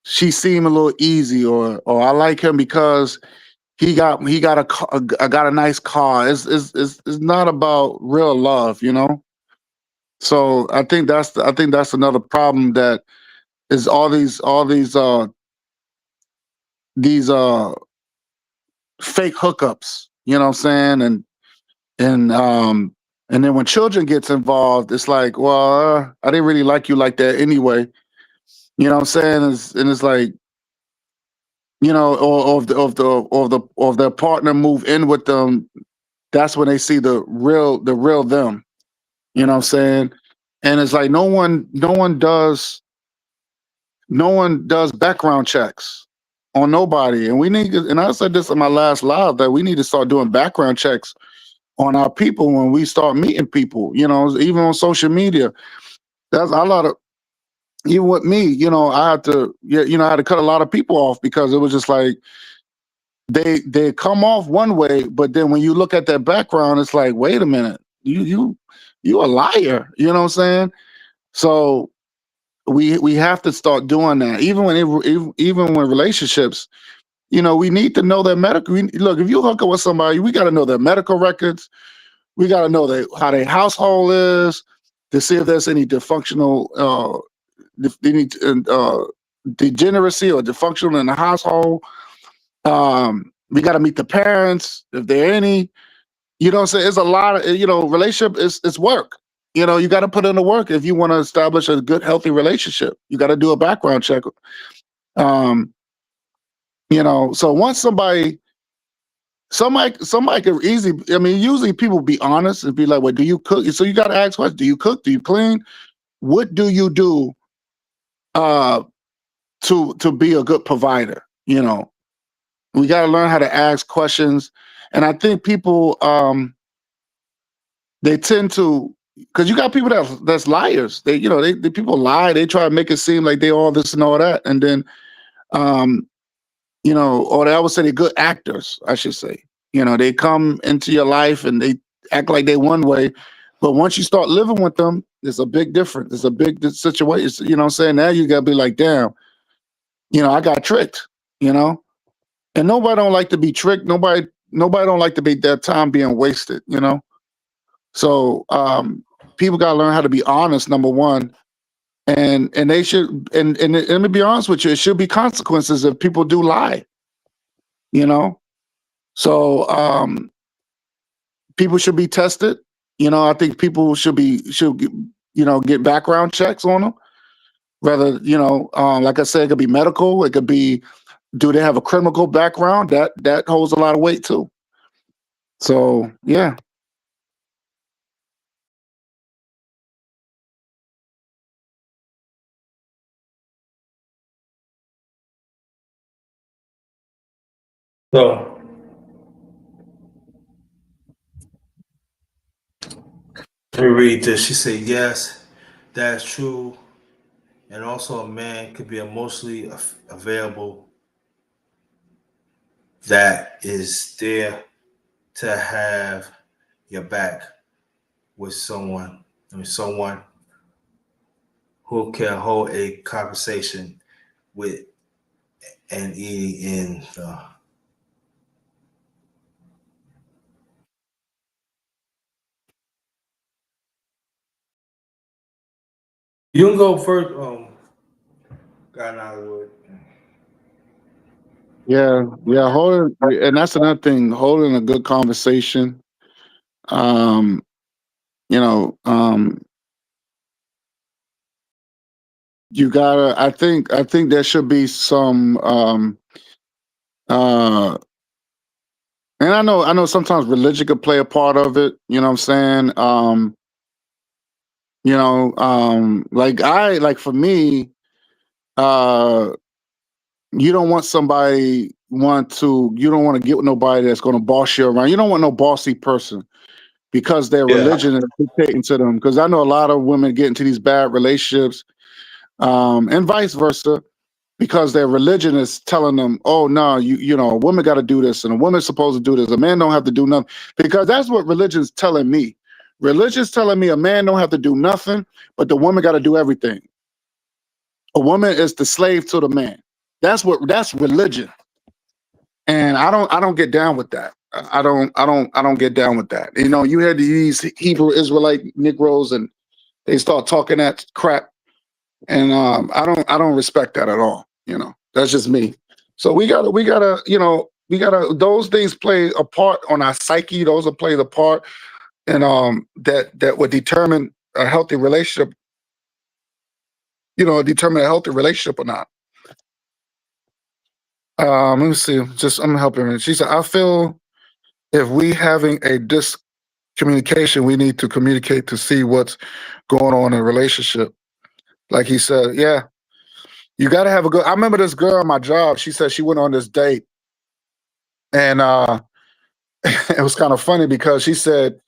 she seemed a little easy, or I like him because I got a nice car. It's not about real love, you know. So I think that's another problem that is these fake hookups. You know what I'm saying? And then when children gets involved, it's like, well, I didn't really like you like that anyway. You know what I'm saying? And it's like, you know, or if their partner move in with them, that's when they see the real them. You know what I'm saying? And it's like no one does background checks on nobody. And we need to, and I said this in my last live that we need to start doing background checks on our people when we start meeting people, you know, even on social media. That's a lot of even with me, you know, I had to I had to cut a lot of people off because it was just like they come off one way, but then when you look at their background, it's like, wait a minute, you a liar. You know what I'm saying? So we have to start doing that. Even when relationships, you know, we need to know their medical. Look, if you hook up with somebody, we got to know their medical records. We got to know how their household is to see if there's any dysfunctional, any degeneracy or dysfunctional in the household. We got to meet the parents if there are any. You know what I'm saying? It's a lot of, you know, relationship is it's work. You know, you got to put in the work if you want to establish a good, healthy relationship. You got to do a background check. Um, you know, so once somebody could easily, I mean, usually people be honest and be like, well, do you cook? So you got to ask questions. Do you cook? Do you clean? What do you do uh, to be a good provider? You know, we got to learn how to ask questions. And I think people, they tend to, because you got people that's liars. They people lie. They try to make it seem like they all this and all that, and then um, you know, or they always say they're good actors. I should say, you know, they come into your life and they act like they one way, but once you start living with them, there's a big difference. There's a big situation. You know what I'm saying? Now you gotta be like, damn, you know, I got tricked. You know, and nobody don't like to be tricked. Nobody don't like to be their time being wasted. You know. So people got to learn how to be honest. Number one, and they should. And let me be honest with you, it should be consequences if people do lie. You know, so people should be tested. You know, I think people should get background checks on them. Whether like I said, it could be medical. It could be, do they have a criminal background? That holds a lot of weight too. So yeah. So let me read this. She said, yes, that's true. And also a man could be emotionally available that is there to have your back with someone who can hold a conversation with and eating in the You can go first. Got another word. Yeah, holding, and that's another thing, holding a good conversation. Um, you know, you gotta. I think there should be some. Uh, and I know sometimes religion could play a part of it. You know what I'm saying? Like for me, uh, you don't want you don't want to get with nobody that's going to boss you around. You don't want no bossy person because their Yeah. religion is dictating to them. Because I know a lot of women get into these bad relationships, and vice versa, because their religion is telling them, "Oh no, a woman got to do this, and a woman's supposed to do this. A man don't have to do nothing." Because that's what religion's telling me. Religion's telling me a man don't have to do nothing, but the woman got to do everything. A woman is the slave to the man. That's religion, and I don't get down with that. I don't get down with that. You had these Hebrew Israelite Negroes, and they start talking that crap, and I don't respect that at all. That's just me. So we gotta those things play a part on our psyche. Those will play the part, and that would determine a healthy relationship. Determine a healthy relationship or not. Let me see. I'm helping her. She said, "I feel if we having a discommunication, we need to communicate to see what's going on in a relationship." Like he said, yeah, you got to have a good. I remember this girl on my job. She said she went on this date, and it was kind of funny because she said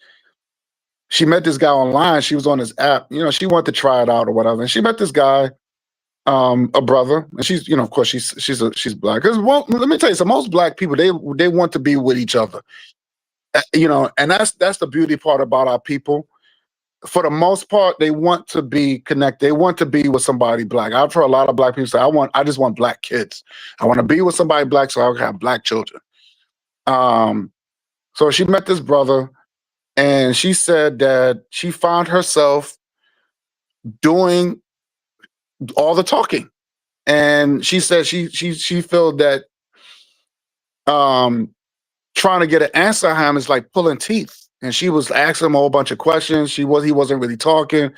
she met this guy online. She was on this app. She wanted to try it out or whatever, and she met this guy, a brother, and she's, of course, she's black. Because let me tell you, so most black people they want to be with each other. And that's the beauty part about our people. For the most part, they want to be connected. They want to be with somebody black. I've heard a lot of black people say, I just want black kids. I want to be with somebody black so I can have black children." So she met this brother, and she said that she found herself doing all the talking. And she said she felt that um, trying to get an answer out of him is like pulling teeth. And she was asking him a whole bunch of questions. He wasn't really talking.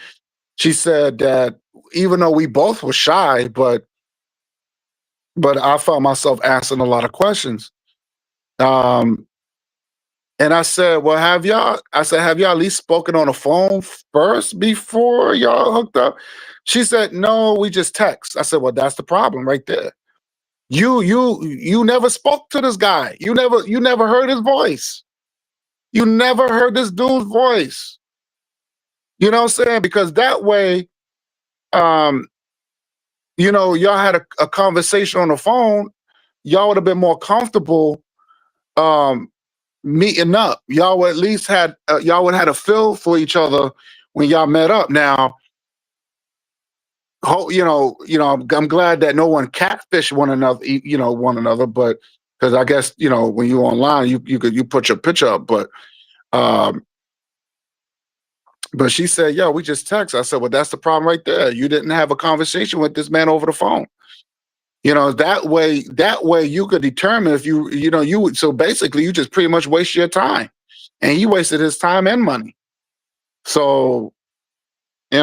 She said that even though we both were shy, but I found myself asking a lot of questions. Um, and I said, "Well, have y'all?" I said, "Have y'all at least spoken on the phone first before y'all hooked up?" She said, "No, we just text." I said, "Well, that's the problem right there. You never spoke to this guy. You never heard his voice. You never heard this dude's voice. You know what I'm saying? Because that way, um, y'all had a conversation on the phone, y'all would have been more comfortable um, meeting up. Y'all would had a feel for each other when y'all met up. Now, I'm glad that no one catfished one another, but because I guess when you online, you put your picture up, um, but she said, "Yeah, we just text." I said, "Well, that's the problem right there. You didn't have a conversation with this man over the phone." That way you could determine if so basically you just pretty much waste your time, and he wasted his time and money. So, you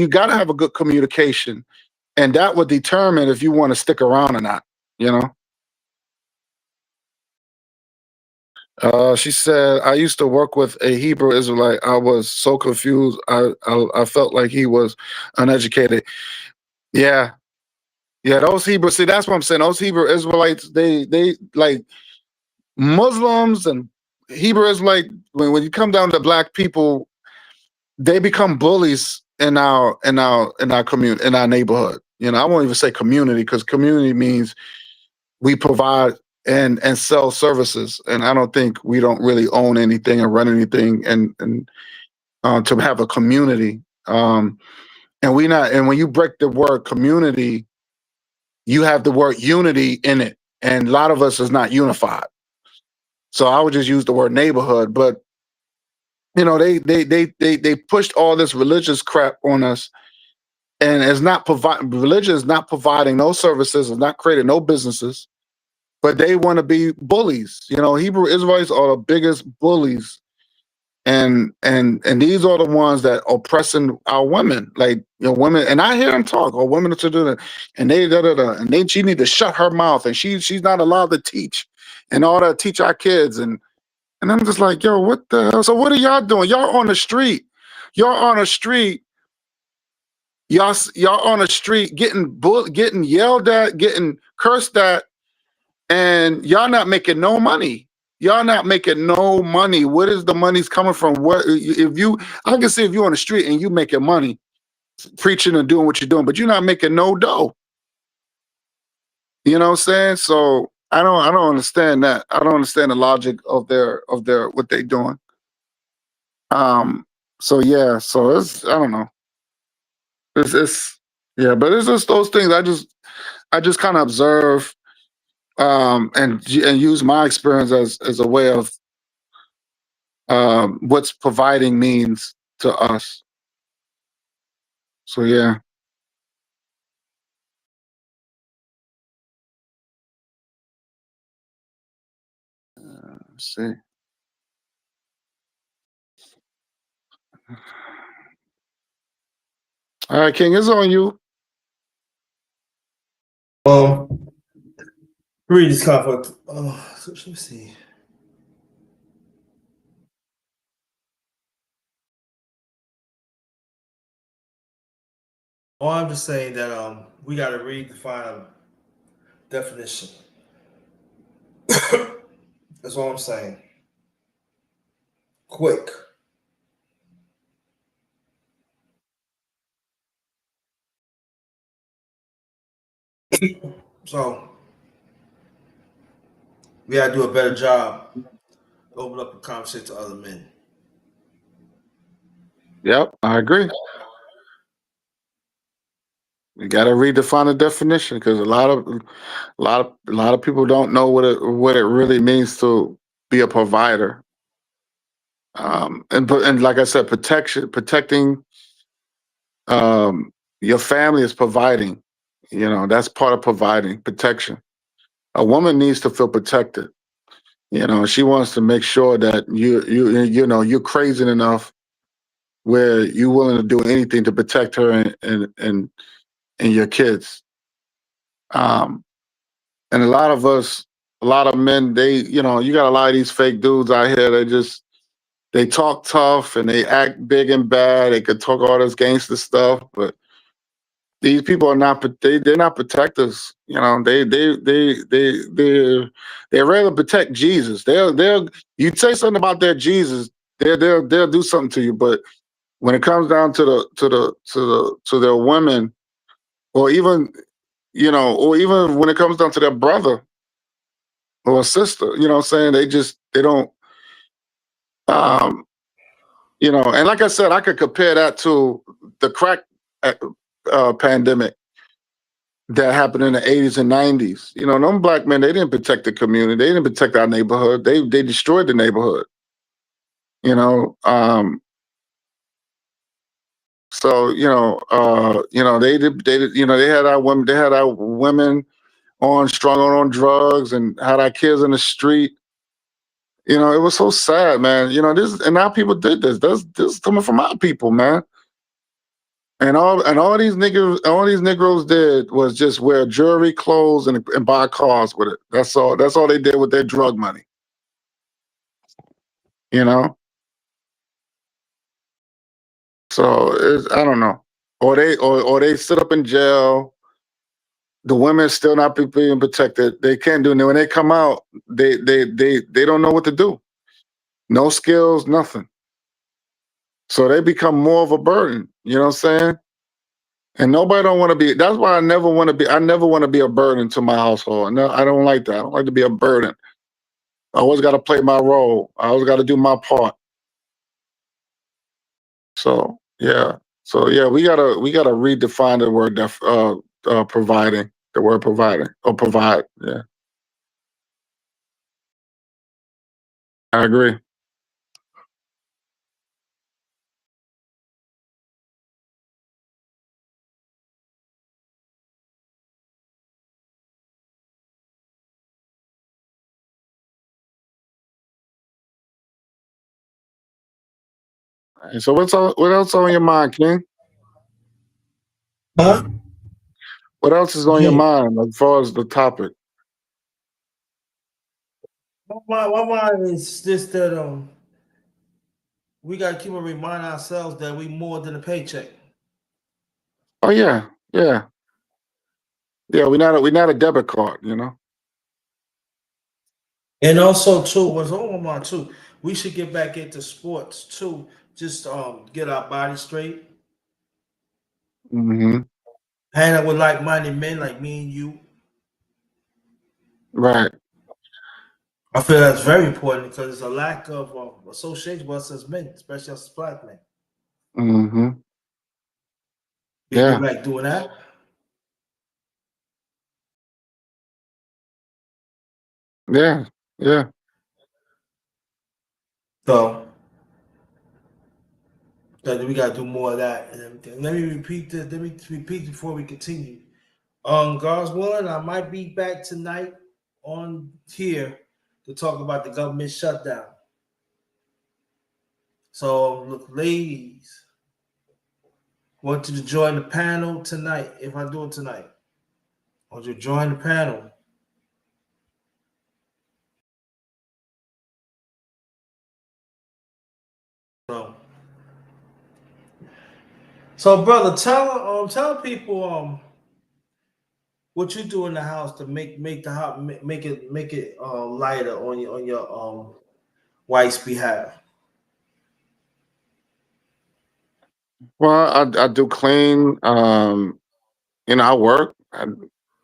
got to have a good communication, and that would determine if you want to stick around or not, you know? She said, "I used to work with a Hebrew Israelite. I was so confused. I felt like he was uneducated." Yeah. Yeah, those Hebrew, see, that's what I'm saying. Those Hebrew Israelites, they like Muslims and Hebrew Israelite, when you come down to black people, they become bullies in our community, in our neighborhood. I won't even say community, because community means we provide and sell services. And I don't really own anything or run anything, and to have a community. And when you break the word community, you have the word unity in it, and a lot of us is not unified. So I would just use the word neighborhood. But they pushed all this religious crap on us, and it's not providing. Religion is not providing no services, is not creating no businesses, but they want to be bullies. Hebrew Israelites are the biggest bullies, and these are the ones that are oppressing our women, like women. And I hear them talk, or women to do that, and they and she need to shut her mouth, and she's not allowed to teach, and all that teach our kids, and I'm just like, yo, what the hell? So what are y'all doing? Y'all on the street. Y'all on the street. Y'all on the street getting yelled at, getting cursed at, and y'all not making no money. Y'all not making no money. What is the money's coming from? I can see if you're on the street and you making money, preaching and doing what you're doing, but you're not making no dough. You know what I'm saying? So I don't understand that. I don't understand the logic of their what they doing. So yeah, so I don't know. It's yeah, but it's just those things I just kind of observe, and use my experience as a way of what's providing means to us. So yeah. Let's see. All right, King, it's on you. Read this conflict. So let me see. Oh, I'm just saying that we got to redefine a definition. That's all I'm saying. Quick. So we got to do a better job. Open up a conversation to other men. Yep, I agree. You got to redefine the definition, because a lot of people don't know what it really means to be a provider. And like I said, protecting your family is providing. That's part of providing protection. A woman needs to feel protected. She wants to make sure that you're crazy enough where you're willing to do anything to protect her and your kids. And a lot of men, you got a lot of these fake dudes out here. They talk tough and they act big and bad. They could talk all this gangster stuff, but these people are not. They're not protectors. They rather protect Jesus. You say something about their Jesus, they'll do something to you. But when it comes down to their women, or even when it comes down to their brother or sister, what I'm saying, they don't. Um, and like I said, I could compare that to the crack pandemic that happened in the 80s and 90s. Them black men, they didn't protect the community. They didn't protect our neighborhood. They destroyed the neighborhood. So they had our women strung on drugs and had our kids in the street. It was so sad, man. And our people did this. This is coming from our people, man. And all these Negroes did was just wear jewelry, clothes, and buy cars with it. That's all. That's all they did with their drug money. So I don't know. Or they sit up in jail. The women still not being protected. They can't do it. When they come out, they don't know what to do. No skills, nothing. So they become more of a burden. You know what I'm saying? And nobody don't want to be. That's why I never want to be. I never want to be a burden to my household. No, I don't like that. I don't like to be a burden. I always got to play my role. I always got to do my part. So yeah. So yeah, we gotta redefine the word providing. The word providing or provide. Yeah, I agree. And so what else on your mind, King? Huh? What else is on your Yeah. mind as far as the topic? My mind is just that we gotta keep on reminding ourselves that we more than a paycheck. Oh yeah, yeah, yeah. We're not a debit card, you know. And also too, what's on my mind too, we should get back into sports too. Just get our body straight. Hmm. Hang out with like-minded men like me and you. Right. I feel that's very important because there's a lack of association with us as men, especially us as black men. Hmm. We can get Yeah. back doing that. Yeah. Yeah. So that we gotta do more of that and everything. Let me repeat this. Let me repeat before we continue. God's willing, I might be back tonight on here to talk about the government shutdown. So, look, ladies, want you to join the panel tonight. If I do it tonight, I want you to join the panel. So, so brother, tell people what you do in the house to make the house make it lighter on your wife's behalf. Well, I do clean. I work.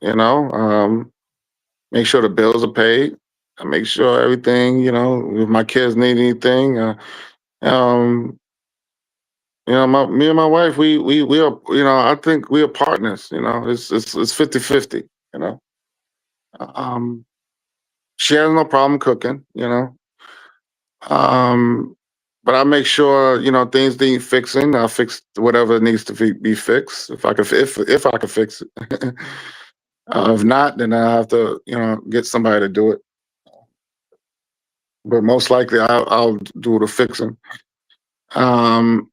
You know, make sure the bills are paid. I make sure everything. If my kids need anything, um, me and my wife, we are. I think we are partners. It's 50-50. You know, um, she has no problem cooking. Um, but I make sure things need fixing. I'll fix whatever needs to be fixed if I can fix it. If not, then I have to get somebody to do it. But most likely I'll do the fixing. Um,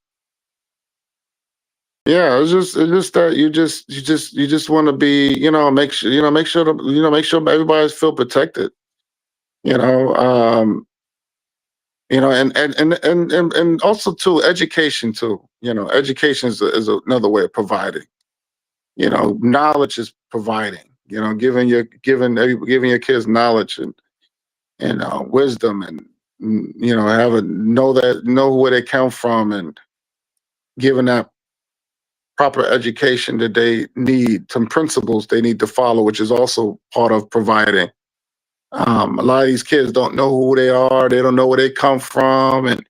yeah, it's just that you just want to be make sure everybody's feel protected. You know, um, and also too education too. Education is another way of providing. Knowledge is providing. Giving your kids knowledge and wisdom and know where they come from and giving that proper education that they need, some principles they need to follow, which is also part of providing. A lot of these kids don't know who they are, they don't know where they come from, and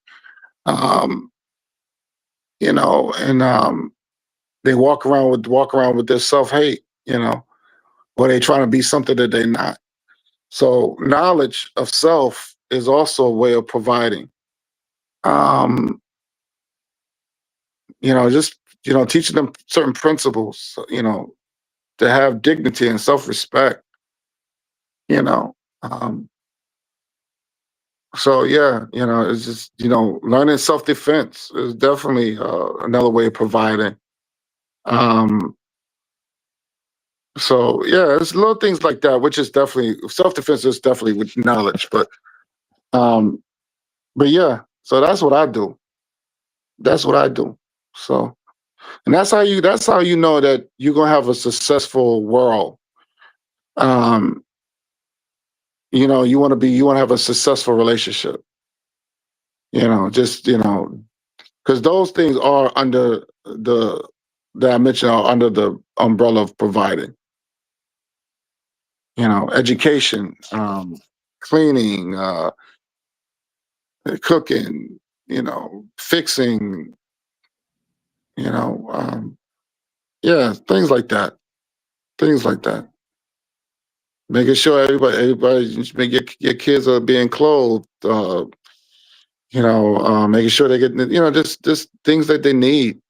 um, they walk around with their self hate, or they trying to be something that they're not. So knowledge of self is also a way of providing. Um, just teaching them certain principles, to have dignity and self-respect, you know. Um, so yeah, it's just learning self-defense is definitely another way of providing. Um, so yeah, it's little things like that, which is definitely self-defense is definitely with knowledge, um, but yeah, so that's what I do. That's what I do. So, and that's how you know that you're gonna have a successful world. Um, you want to have a successful relationship. Just because those things are under the that I mentioned are under the umbrella of providing. Education, cleaning, cooking, fixing, you know, um, yeah, things like that. Things like that. Making sure everybody, just make your kids are being clothed. Making sure they get, just things that they need.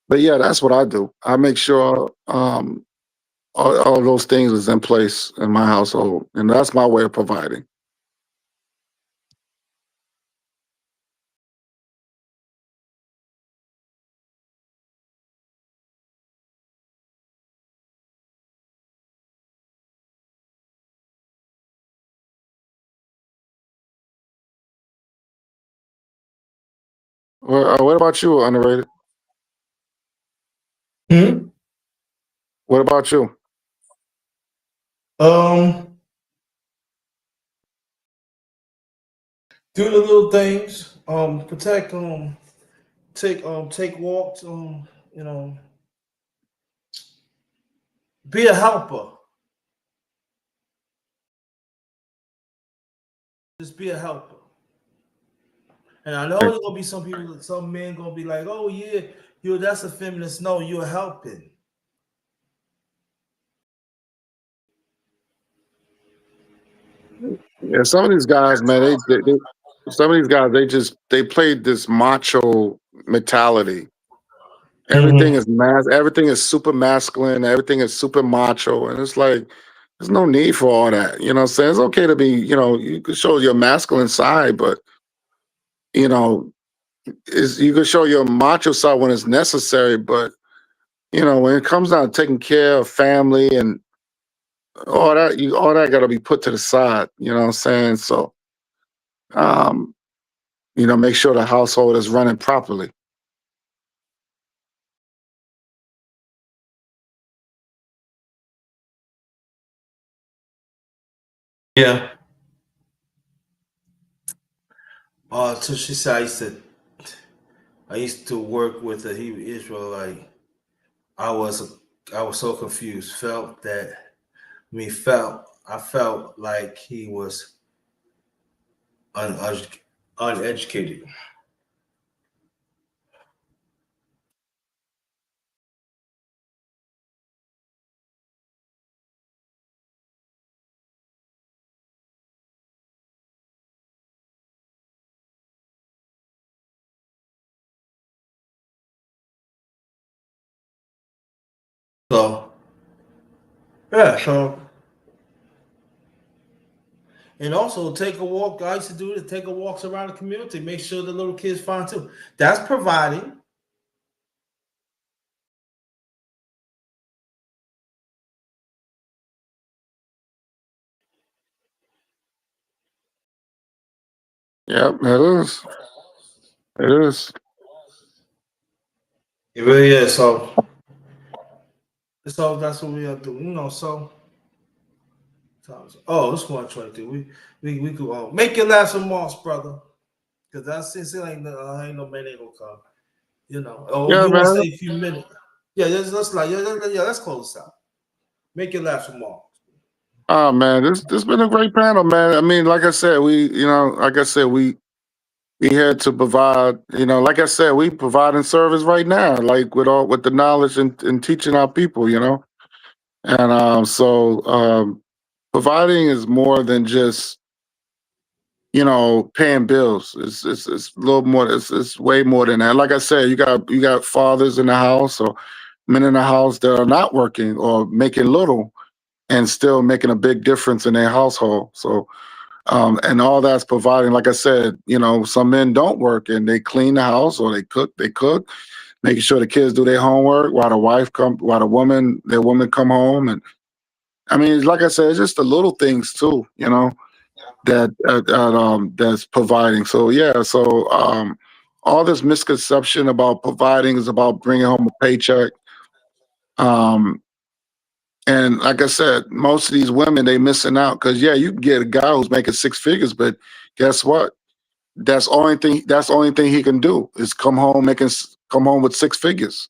But yeah, that's what I do. I make sure all those things is in place in my household, and that's my way of providing. What about you, Underrated? Hmm? What about you? Um, do the little things. Protect. Take walks. You know, be a helper. Just be a helper. And I know there's gonna be some people, some men gonna be like, "Oh yeah, you that's a feminist." No, you're helping. Yeah, some of these guys, man, some of these guys, they played this macho mentality. Everything Mm-hmm. is everything is super masculine, everything is super macho, and it's like there's no need for all that. You know what I'm saying? It's okay to be, you can show your masculine side, but you know, is you can show your macho side when it's necessary, but when it comes down to taking care of family and all that gotta be put to the side, you know what I'm saying? So um, make sure the household is running properly. Yeah. So she said I used to work with a Hebrew Israelite. I was I was so confused. I felt like he was un, uneducated. So yeah, and also take a walk. I used to do it. Take a walks around the community. Make sure the little kids find too. That's providing. Yep, it is. It is. It really is. So that's what we are doing. Oh, it's 122. We could make your last remarks, brother. Because that's it ain't no man ain't gonna come. Oh, Yeah, you want to man. say a few minutes? Yeah, let's close this out. Make your last remarks. Oh man, this been a great panel, man. I mean, like I said, we here to provide. Like I said, we providing service right now, like with the knowledge and teaching our people. And providing is more than just paying bills. It's a little more. It's way more than that. Like I said, you got fathers in the house or men in the house that are not working or making little and still making a big difference in their household. So and all that's providing, like I said, some men don't work and they clean the house or they cook, making sure the kids do their homework while their woman come home. And I mean, like I said, it's just the little things too, that's providing. So yeah, all this misconception about providing is about bringing home a paycheck. Um, and like I said, most of these women they missing out because yeah, you can get a guy who's making six figures, but guess what? That's the only thing he can do is come home with six figures.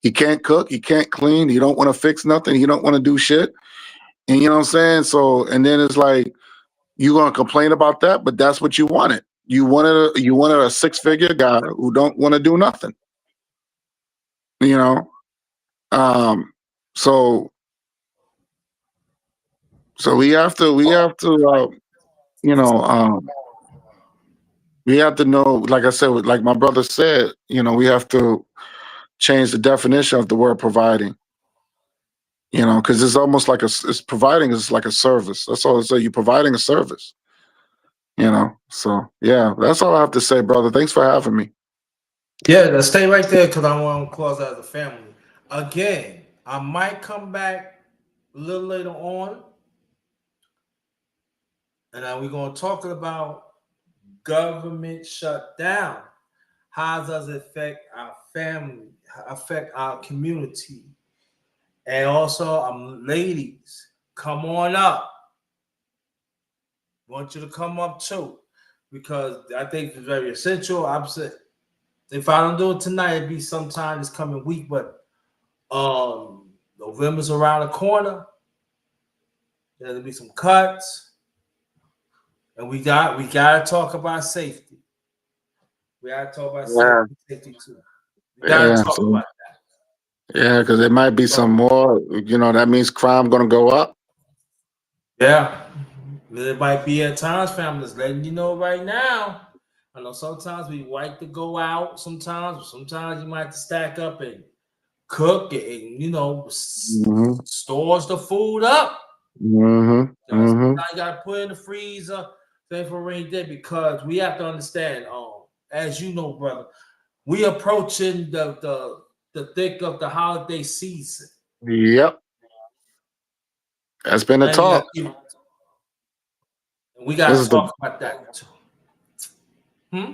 He can't cook, he can't clean, he don't want to fix nothing, he don't want to do shit. And you know what I'm saying? So and then it's like you're gonna complain about that, but that's what you wanted. You wanted a six figure guy who don't want to do nothing. You know, um, so we have to you know we have to know. Like I said, like my brother said, we have to change the definition of the word providing. Because it's almost like it's providing is like a service. That's all. So you're providing a service. So yeah, that's all I have to say, brother. Thanks for having me. Yeah, let's stay right there because I want to close out the family. Again, I might come back a little later on, and we're going to talk about government shutdown. How does it affect our family, affect our community? And also, ladies, come on up. I want you to come up too, because I think it's very essential. I'm saying, if I don't do it tonight, it'll be sometime this coming week. But November's around the corner. There'll be some cuts, and we gotta talk about safety. We gotta talk about Yeah, safety too. We gotta yeah, talk about yeah, because there might be some more. That means crime gonna go up. yeah. There might be at times families letting you know right now. I know sometimes we like to go out sometimes you might have to stack up and cook and Hmm. stores the food up. Hmm. Hmm. Sometimes you gotta put in the freezer, thing for a rainy day, because we have to understand, as you know, brother, we approaching the thick of the holiday season. Yep, that's been a And talk. we This gotta is the talk about that too. Hmm?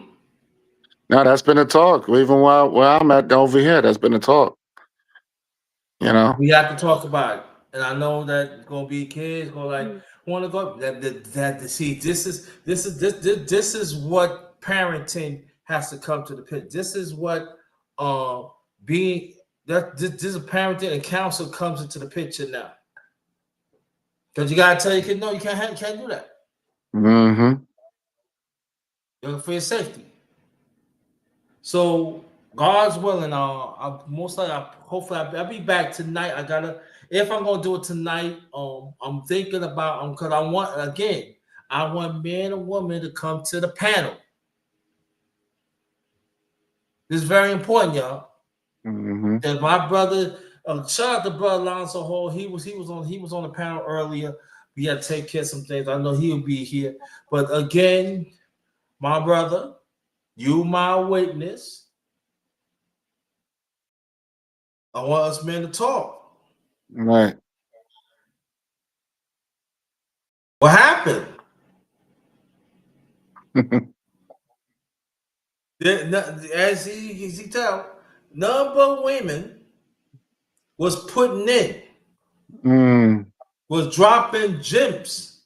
No, that's been a talk. Even while where I'm at over here, that's been a talk. You know. We have to talk about it. And I know that gonna be kids gonna want to go. See, this is what parenting has to come to the pit. This is what being this is parenting and counsel comes into the picture now. Because you gotta tell your kid, no, you can't do that. Hmm. You're for your safety. So God's willing, hopefully I'll be back tonight. If I'm gonna do it tonight, I'm thinking about because I want men and women to come to the panel. This is very important, y'all. Hmm. And my brother, shout out to brother Alonzo Hall. He was on the panel earlier. We had to take care of some things. I know he'll be here. But again, my brother, you my witness. I want us men to talk. Right. What happened? As he tell, none but women was putting in, Mm. was dropping gems,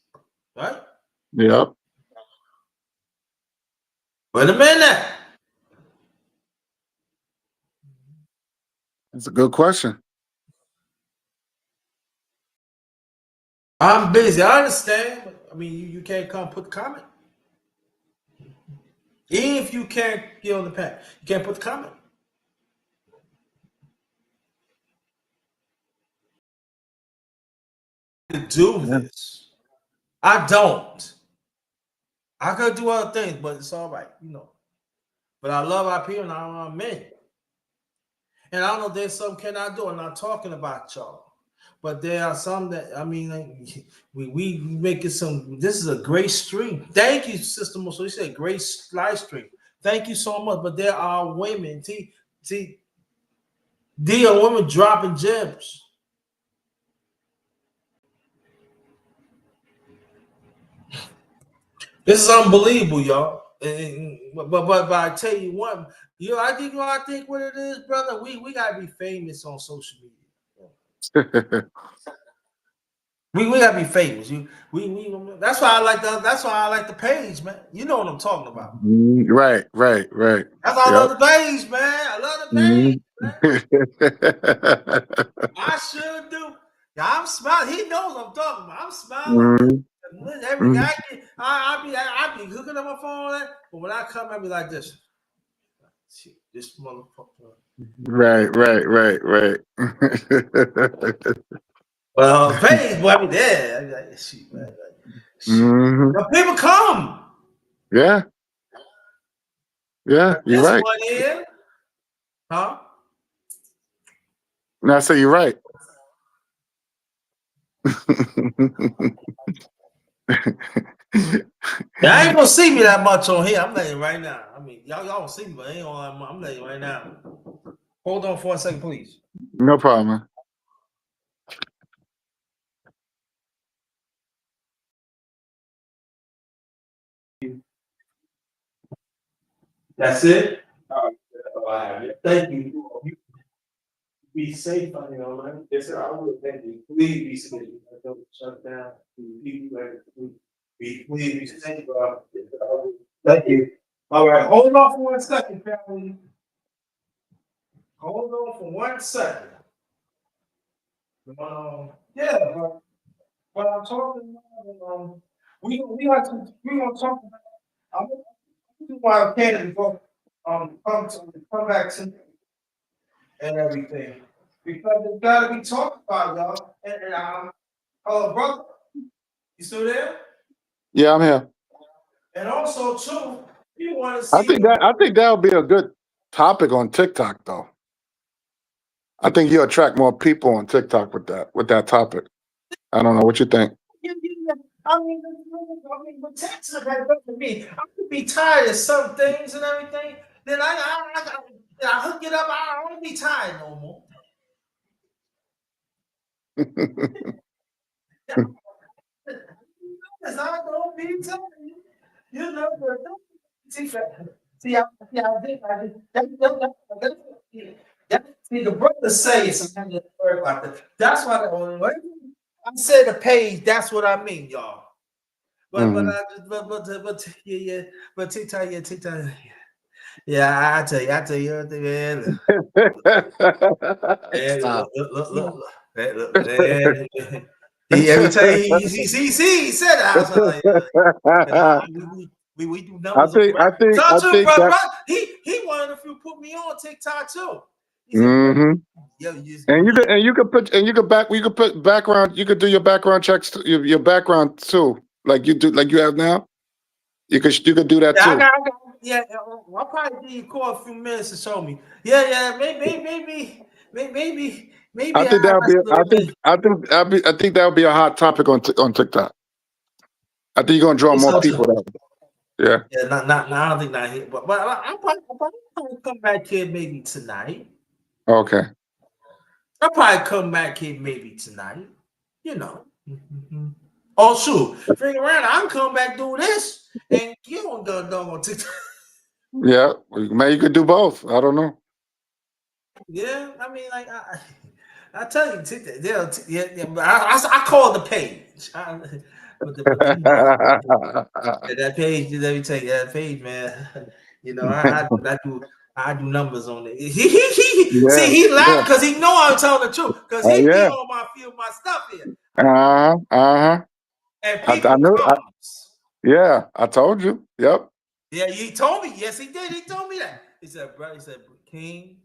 right? Yep. Wait a minute. That's a good question. I'm busy. I understand. But, I mean, you can't come put the comment. Even if you can't get on the pack, you can't put the comment. To do Yeah. this, I don't. I could do other things, but it's all right. But I love our people and I love our men. And I don't know if there's some can I do. I'm not talking about y'all. But there are some that we making some. This is a great stream. Thank you, Sister Musso. You said great live stream. Thank you so much. But there are women. There are women dropping gems. This is unbelievable, y'all. But I tell you what, I think what it is, brother. We gotta be famous on social media. We gotta be famous. That's why I like the page, man. You know what I'm talking about. Right. Right. Right. That's why I Yep. love the page, man. I love the Hmm. page, man. I sure do. Yeah, I'm smiling. He knows what I'm talking about. I'm smiling. Hmm. Every guy, I be hooking up my phone, but when I come, I be like this. Shit, this motherfucker. Right. Right. Right. Right. Well, page, boy, I mean, yeah. I be like, shit, man. Shit. Hmm. The people come. Yeah. Yeah. But You're this right. one here, huh? No, I say you're right. Yeah, I ain't gonna see me that much on here. I'm letting you right now. I mean, y'all don't see me, but I ain't on. I'm letting you right now. Hold on for a second, please. No problem. That's it. Thank you. You be safe on your own, man. Yes, sir. I will. Thank you. Please be safe. Don't shut down. Please be safe, bro. Yes, sir, I will. Thank you. All right, hold on for 1 second, family. Hold on for 1 second. Yeah, but I'm talking about, we gonna talk about. I'm gonna do my opinion before come back to and everything because it's gotta be talked about, y'all. And brother, you still there? Yeah, I'm here. And also too, you want to I see think that would be a good topic on TikTok, though. I think you'll attract more people on TikTok with that topic. I don't know what you think. but Texas has done for me. I could be tired of some things and everything. Then I hook it up. I don't be tired no more. Cause I don't be tired. You know, see, see, the brother says, so I'm just worried about that. That's why when I say the page, that's what I mean, y'all. Mhm. Yeah, but TikTok, yeah, I tell you everything, man. Man, Stop. look, man, look, man. Every time he said that, I was like, and we do numbers on right. I So too, think bro, that. he wanted if you put me on TikTok too. He said, Hmm. yo, you just And go ahead. you could put background. You could do your background checks, your background too, like you do, like you have now. You could do that Yeah, too. yeah, I'll probably give you a call a few minutes to show me. Yeah, I maybe think I that'll be. rest a little bit. I think that'll be a hot topic on TikTok. I think you're gonna draw Think more so too. people that way. Yeah. Yeah, I don't think not here, but I'll probably come back here maybe tonight. Okay. I'll probably come back here maybe tonight. You know. Mhm. Oh shoot, figure around. I can come back do this, and you don't go on TikTok. Yeah. Maybe you could do both. I don't know. Yeah, I mean, like I tell you, yeah, but I call the page. But you know, that page, let me tell you, that page, man. You know, I do numbers on it. Yeah. See, he Yeah. laughed because he know I'm telling the truth. Because he be Yeah. on my field, my stuff here, Uh-huh. and I people knew. comes. Yeah. I told you. Yep. Yeah, he told me. Yes, he did. He told me that. He said, bro, he said, King,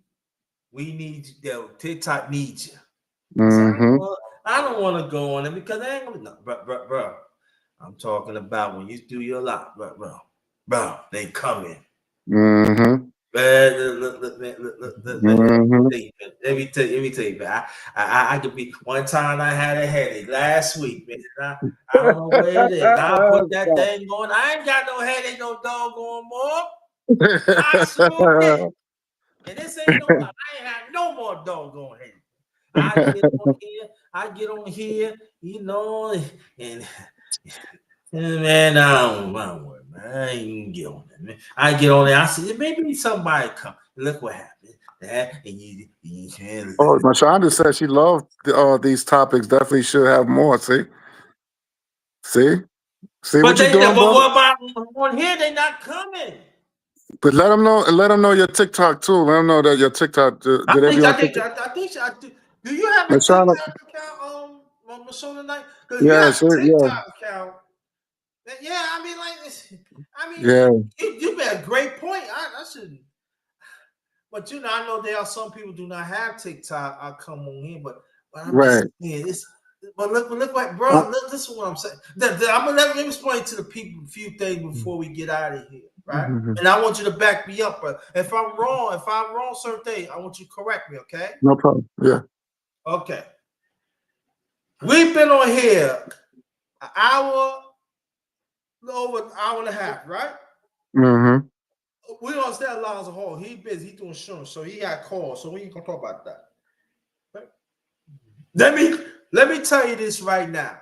we need you. Yo, TikTok needs you. I said, Mm-hmm. I don't want to go on it because I ain't gonna, no, bro. I'm talking about when you do your lot, bro. They coming. Mm-hmm. Man, let Mm-hmm. me tell you, man. I could be. One time I had a headache last week, man. I don't know where it is. I put that thing on. I ain't got no headache, no doggone more. I sure did. And this ain't no lie. I ain't had no more doggone headache. I get on here, you know, and man, I don't worry, man. I ain't even get on that, man. I get on there. I said, maybe somebody come. Look what happened. And you Oh, Mashonda said she loved these topics. Definitely should have more. See but what you're doing, but brother. what about on here? They not coming. But let them know, and let them know your TikTok too. Let them know that your TikTok. Do they be on TikTok? I think I do. Do you have a Mashonda, TikTok account, Masona Night? Because if you yeah, have she, a yeah, TikTok account, yeah, I mean, like, I mean, yeah, you made a great point. I shouldn't. But you know, I know there are some people do not have TikTok. I come on here, but I'm just right. saying this. But look what, Uh, bro. Look, this is what I'm saying. I'm gonna let me explain to the people a few things before we get out of here, right? mhm. And I want you to back me up, bro. If I'm wrong, certain things, I want you to correct me, okay? No problem. Yeah. Okay. We've been on here an hour, over an hour and a half, right? Mm-hmm. We don't understand Lines of Hall. He busy, he doing insurance, so he got calls. So we ain't gonna talk about that. Right? Let me tell you this right now.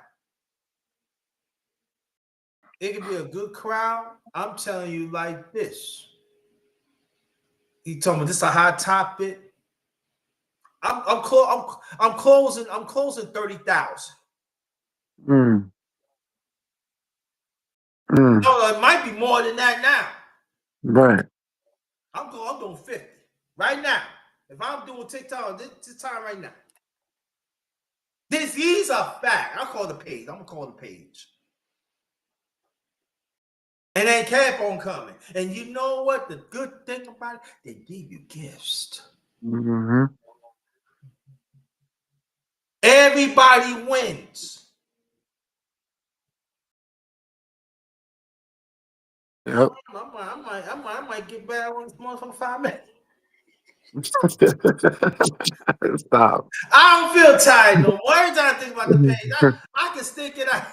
It could be a good crowd. I'm telling you like this. You told me this is a hot topic. I'm closing 30,000. Mm. No, it might be more than that now. Right. I'm doing 50 right now. If I'm doing TikTok this time right now. These are fact. I'll call the page. I'm gonna call the page. And they kept on coming. And you know what? The good thing about it, they give you gifts. Mm-hmm. Everybody wins. Yep. I might get back on this motherfucker 5 minutes. Stop. I don't feel tired no more. Every time I think about the page, I can stick it out.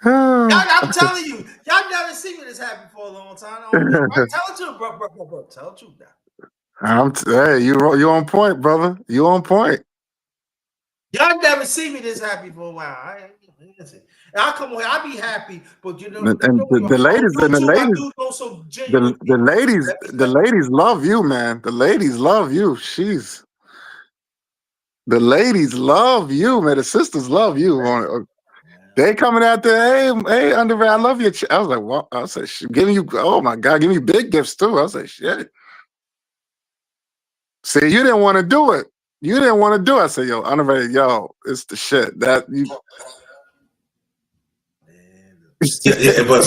I'm telling you, y'all never seen me this happy for a long time. Right? Tell the truth, bro. Tell the truth now. Hey, you on point, brother. You on point. Y'all never see me this happy for a while. I come on here, I be happy, but you know, And the ladies and the YouTube, I ladies, do know some genuine the people. the ladies love you, man. The ladies love you. The ladies love you, man. The sisters love you. They coming out there, hey, Underated, I love you. I was like, what? I said, giving you, oh my God, give me big gifts too. I was like, shit. See, you didn't want to do it. You didn't want to do it. I said, yo, Underated, yo, it's the shit that you. Yeah, but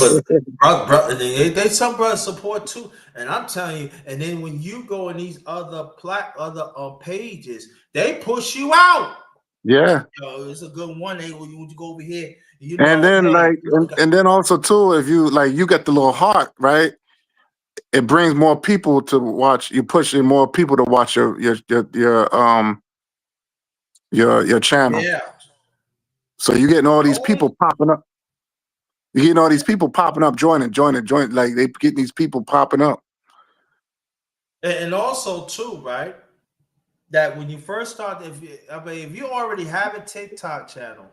they some brothers support too, and I'm telling you. And then when you go in these other pages, they push you out. Yeah. Yo, it's a good one. They when you go over here, you And know, then hey, and then also too, if you you get the little heart, right? It brings more people to watch. You pushing more people to watch your channel. yeah. So you getting all these people popping up. You getting all these people popping up, joining. Like they getting these people popping up. And also too, right? That when you first start, if you already have a TikTok channel,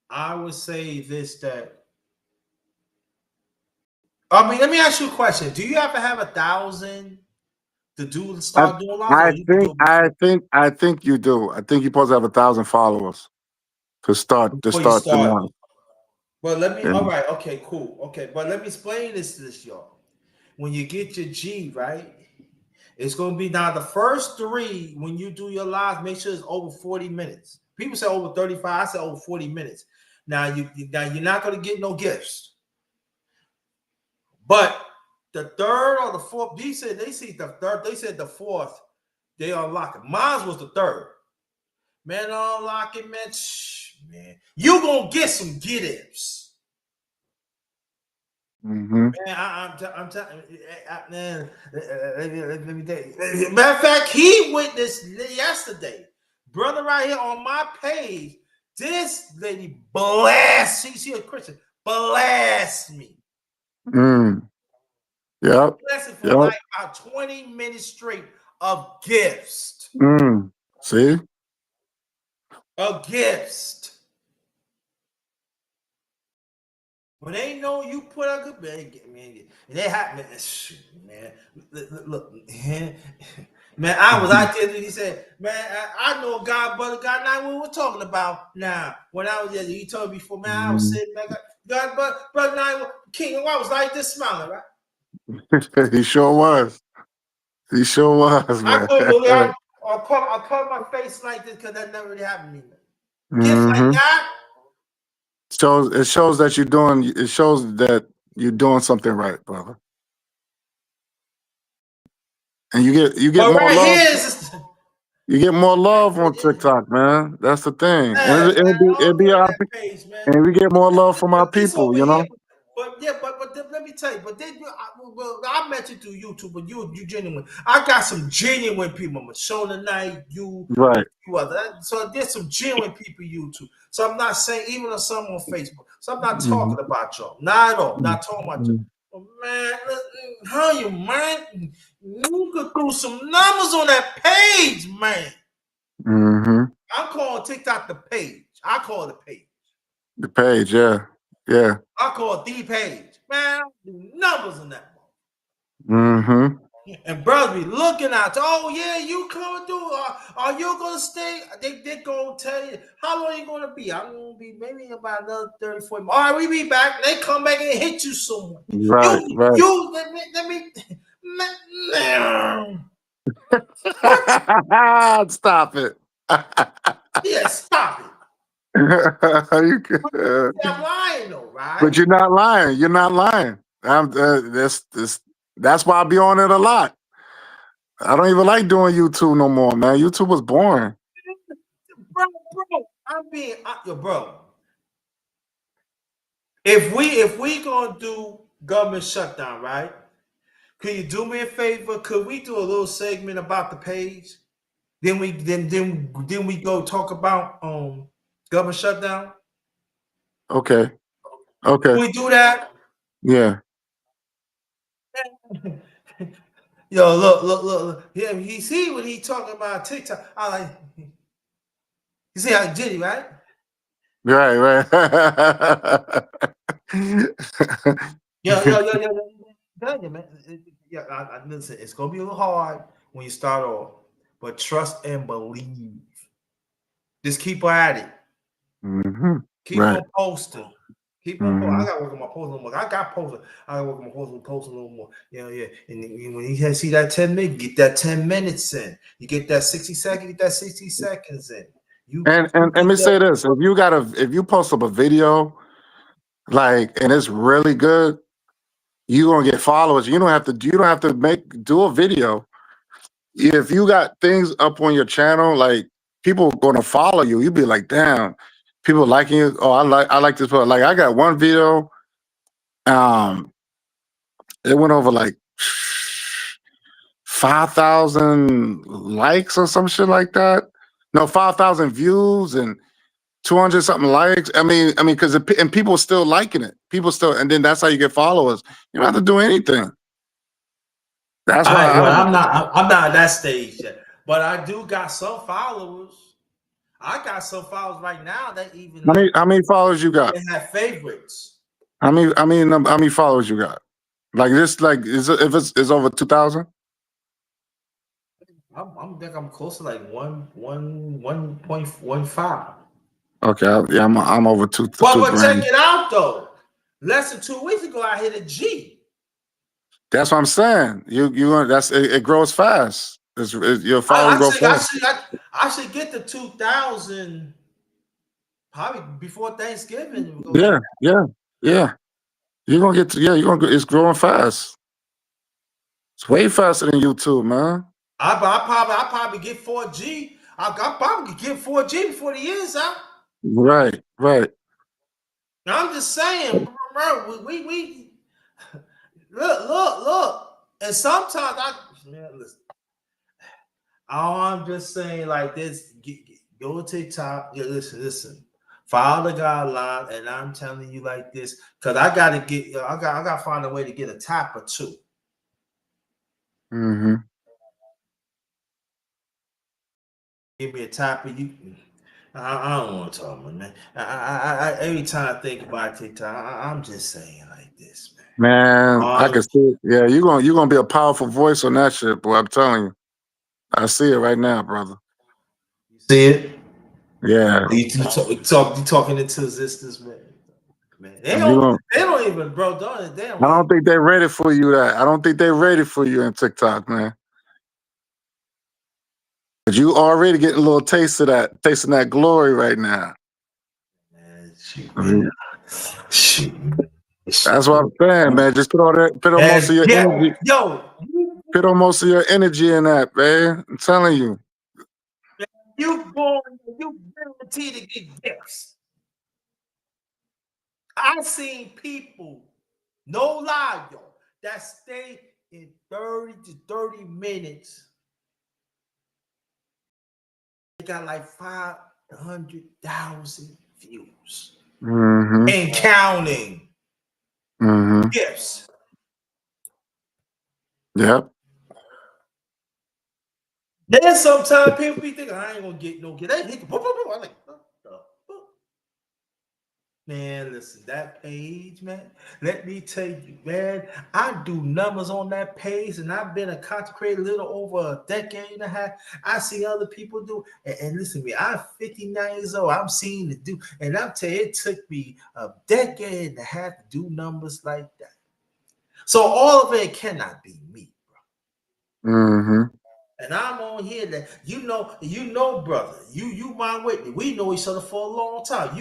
I would say this that. I mean, let me ask you a question. Do you have to have 1,000 to start doing live, or you can do it before? I think you do. I think you're supposed to have 1,000 followers to start Before you the start? month. But let me. And All right. Okay. Cool. Okay. But let me explain this, y'all. When you get your G, right? It's going to be now the first 3 when you do your live. Make sure it's over 40 minutes. People say over 35. I say over 40 minutes. Now you're not going to get no gifts. But the third or the fourth, they said the third. They said the fourth. They unlock it. Mine was the third. Man, unlock it, man. Man, you gonna get some get-ups. mm-hmm. Man, I'm telling man. Let me tell you. Matter of fact, he witnessed yesterday, brother, right here on my page. This lady blast. She a Christian. Blast me. Yep. Blessed for Yep. like about 20 minutes straight of gifts. See? Of gifts. When they know you put out good, man, they happen, man. Look, man, I was out there. He said, "Man, I know God, brother, God, now what we're talking about now." When I was there, he told me before, man, I was sitting back, God, brother, now King, I was like this, smiling, right? He sure was. He sure was, I man. couldn't believe I caught my face like this because that never really happened to me. Gifts like that. It shows that you're doing something right, brother. And you get But more right love. here is You get more love on TikTok, man. That's the thing. And man, it'd be on our, that page, man. and we get more love from our But this people, over you here, know? let me tell you. But I met you through YouTube, but you genuine. I got some genuine people. Mashona Knight, you, Right. you other. So there's some genuine people YouTube. So I'm not saying even on some on Facebook. So I'm not talking about y'all. Not at all. Not talking about y'all. But man, how you man? You could throw some numbers on that page, man. I'm calling TikTok the page. I call it the page. The page, yeah. Yeah. I call it the page. Man, I do numbers in that. Mm-hmm. And brothers be looking at, oh yeah, you coming through? Are you gonna stay? They gonna tell you how long you gonna be. I'm gonna be maybe about another 30, 40 more. All right, we be back. They come back and hit you somewhere. Right, right. Let me Stop it. yeah, stop it. You I'm lying though, right? but you're not lying. You're not lying. That's why I be on it a lot. I don't even like doing YouTube no more, man. YouTube was boring. Bro, I'm being yo, bro. If we gonna do government shutdown, right? Can you do me a favor? Could we do a little segment about the page? Then we go talk about government shutdown. Okay. Okay. Can we do that? Yeah. Yo, look. Yeah, he see what he talking about TikTok. I like. You see how Diddy, right? Right, right. Yo. Tell you, man. Yeah, listen. It's gonna be a little hard when you start off, but trust and believe. Just keep at it. Mm-hmm. Keep Right. on posting. Keep on posting. Mm-hmm. I gotta work on my post a little more. I got posting. I gotta work on my post a little more. Yeah. And when you see that 10 minutes, get that 10 minutes in. You get that 60 seconds, get that 60 seconds in. And let me say this: if you post up a video and it's really good, you're gonna get followers. You don't have to do a video. If you got things up on your channel, like people gonna follow you, you'd be like, damn, people liking you. Oh, I like this. Like I got one video, it went over like 5,000 likes or some shit like that. No, 5,000 views and 200 something likes. I mean, because and people still liking it. People still, and then that's how you get followers. You don't have to do anything. That's why I don't. I'm not at that stage yet, but I do got some followers. I got some followers right now that even like How many followers you got? they have favorites. How many followers you got? Like this, if it's over 2,000. I'm think I'm close to like 1.15. Okay, yeah, I'm over two But check grand. it out though. Less than 2 weeks ago, I hit a G. That's what I'm saying. It grows fast. Your followers grow fast. I should get to 2,000 probably before Thanksgiving. Yeah. You're gonna get to, yeah. It's growing fast. It's way faster than YouTube, man. I probably get 4G. I probably get 4G before the year's out. Right. Now, I'm just saying, bro. We look. And sometimes listen. I'm just saying like this. Go to TikTok. Yeah, listen. Follow the guideline, and I'm telling you like this because I gotta to find a way to get a tap or two. Mm-hmm. Give me a tap or you. I don't want to talk, man. I every time I think about TikTok, I'm just saying like this, man. Man, I can see it. Yeah, you're gonna be a powerful voice on that shit, boy. I'm telling you. I see it right now, brother. You see it? Yeah. You talking into existence, man. They don't even, bro. They don't I don't think they're ready for you. I don't think they're ready for you in TikTok, man. But you already getting a little tasting that glory right now. Man, shoot. That's what I'm saying, man. Just put on most of your energy. Put on most of your energy in that, man. I'm telling you. You guaranteed to get gifts. I've seen people, no lie, yo, that stay in 30 to 30 minutes. They got like 500,000 views. Mm-hmm. And counting. Mm-hmm. Gifts. Yep. Then sometimes people be thinking, I ain't gonna get no gift. They hit I'm like, what the fuck? Man, listen, that page, man. Let me tell you, man. I do numbers on that page, and I've been a content creator a little over a decade and a half. I see other people do, and listen to me. I'm 59 years old. I'm seeing it do, and I'm telling you, it took me a decade and a half to do numbers like that. So all of it cannot be me, bro. Mm-hmm. And I'm on here that brother. You my witness. We know each other for a long time.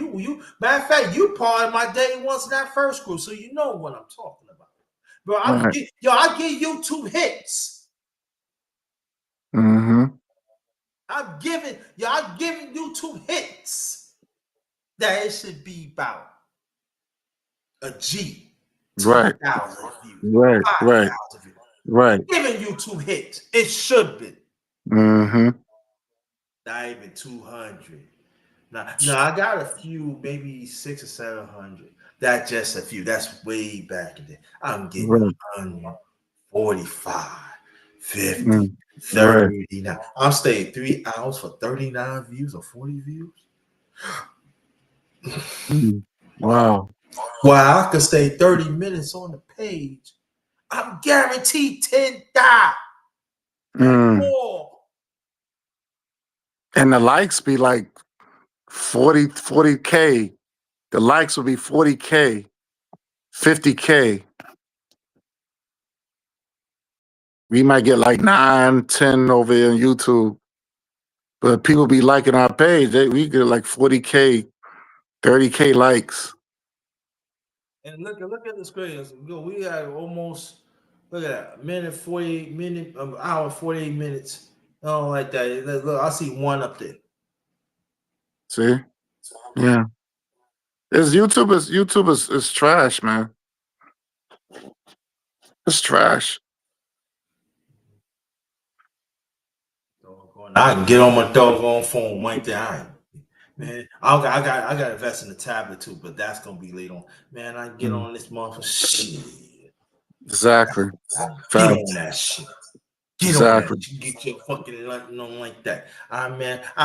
Matter of fact, you part of my day once in that first group, so you know what I'm talking about. Bro, Right. I give you 2 hits. Mm-hmm. I'm giving you 2 hits that it should be about a G, Right. 10,000 views, Right. Right. 5,000 views. Right. Giving you 2 hits. It should be. Mm-hmm. Not even 200. No, I got a few, maybe 600 or 700. That's just a few. That's way back in there. I'm getting Right. 145, 50, Mm. Right. 30. Now I'm staying 3 hours for 39 views or 40 views. Mm. Wow. While I could stay 30 minutes on the page, I'm guaranteed 10 die and Mm. more. And the likes be like 40K. The likes will be 40K, 50K. We might get like 9, 10 over here on YouTube. But people be liking our page. We get like 40K, 30K likes. And look at the screen. We got almost look at that minute 48 minute hour 48 minutes. Oh, like that. Look, I see one up there. See? Yeah. YouTube is trash, man. It's trash. I can get on my doggone phone right there. I ain't, man. I got to invest in the tablet too, but that's gonna be later on. Man, I can get Mm. on this motherfucker. Shit. Exactly. Get Facts. on that shit. Get on that. Exactly. Get your fucking London on like that. I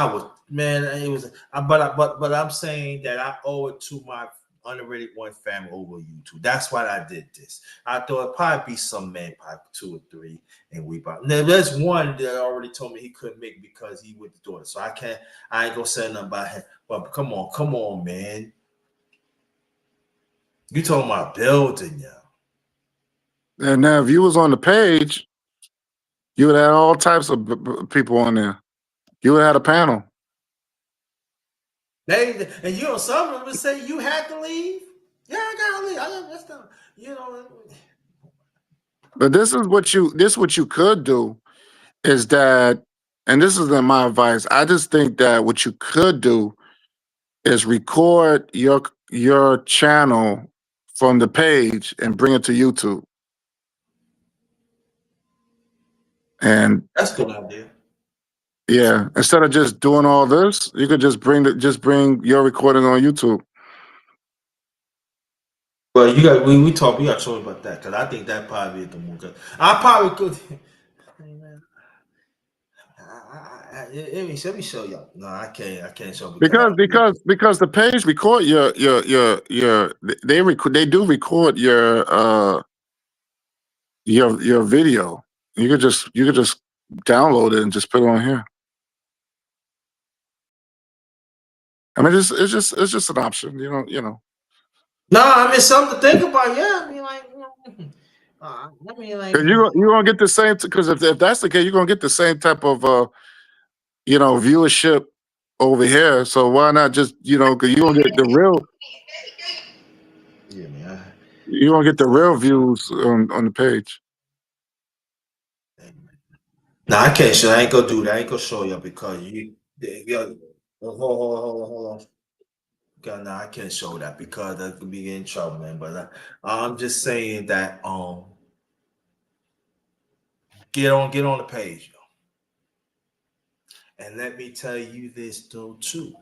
was man. It was. But I'm saying that I owe it to my underrated one family over YouTube. That's why I did this. I thought it'd probably be some man, probably 2 or 3, and we bought. Now there's one that already told me he couldn't make it because he with the daughter. So I can't. I ain't gonna say nothing about him. But come on, man. You talking about building, yeah. And now if you was on the page, you would have all types of people on there. You would have had a panel. And some of them would say you had to leave. Yeah, I gotta leave. That's the, you know. But this is what you could do is that, and this is my advice. I just think that what you could do is record your channel from the page and bring it to YouTube. And That's a good idea. yeah, instead of just doing all this, you could just bring your recording on YouTube. Well, you got we talk. We got to talk about that because I think that probably is the more good. I probably could. Man, let me show y'all. No, I can't. I can't show Because the page record your they do record your video. You could just download it and just put it on here. I mean, it's just an option, you know. No, I mean something to think about. Yeah, I mean like. I mean like. You're gonna get the same because if that's the case, you're gonna get the same type of viewership over here. So why not just because you gonna get the real Yeah, man. you gonna get the real views on the page. No, I can't show. I ain't gonna do that. I ain't gonna show y'all because you. Hold on. God, no, I can't show that because that could be in trouble, man. But I'm just saying that get on the page, and let me tell you this though too.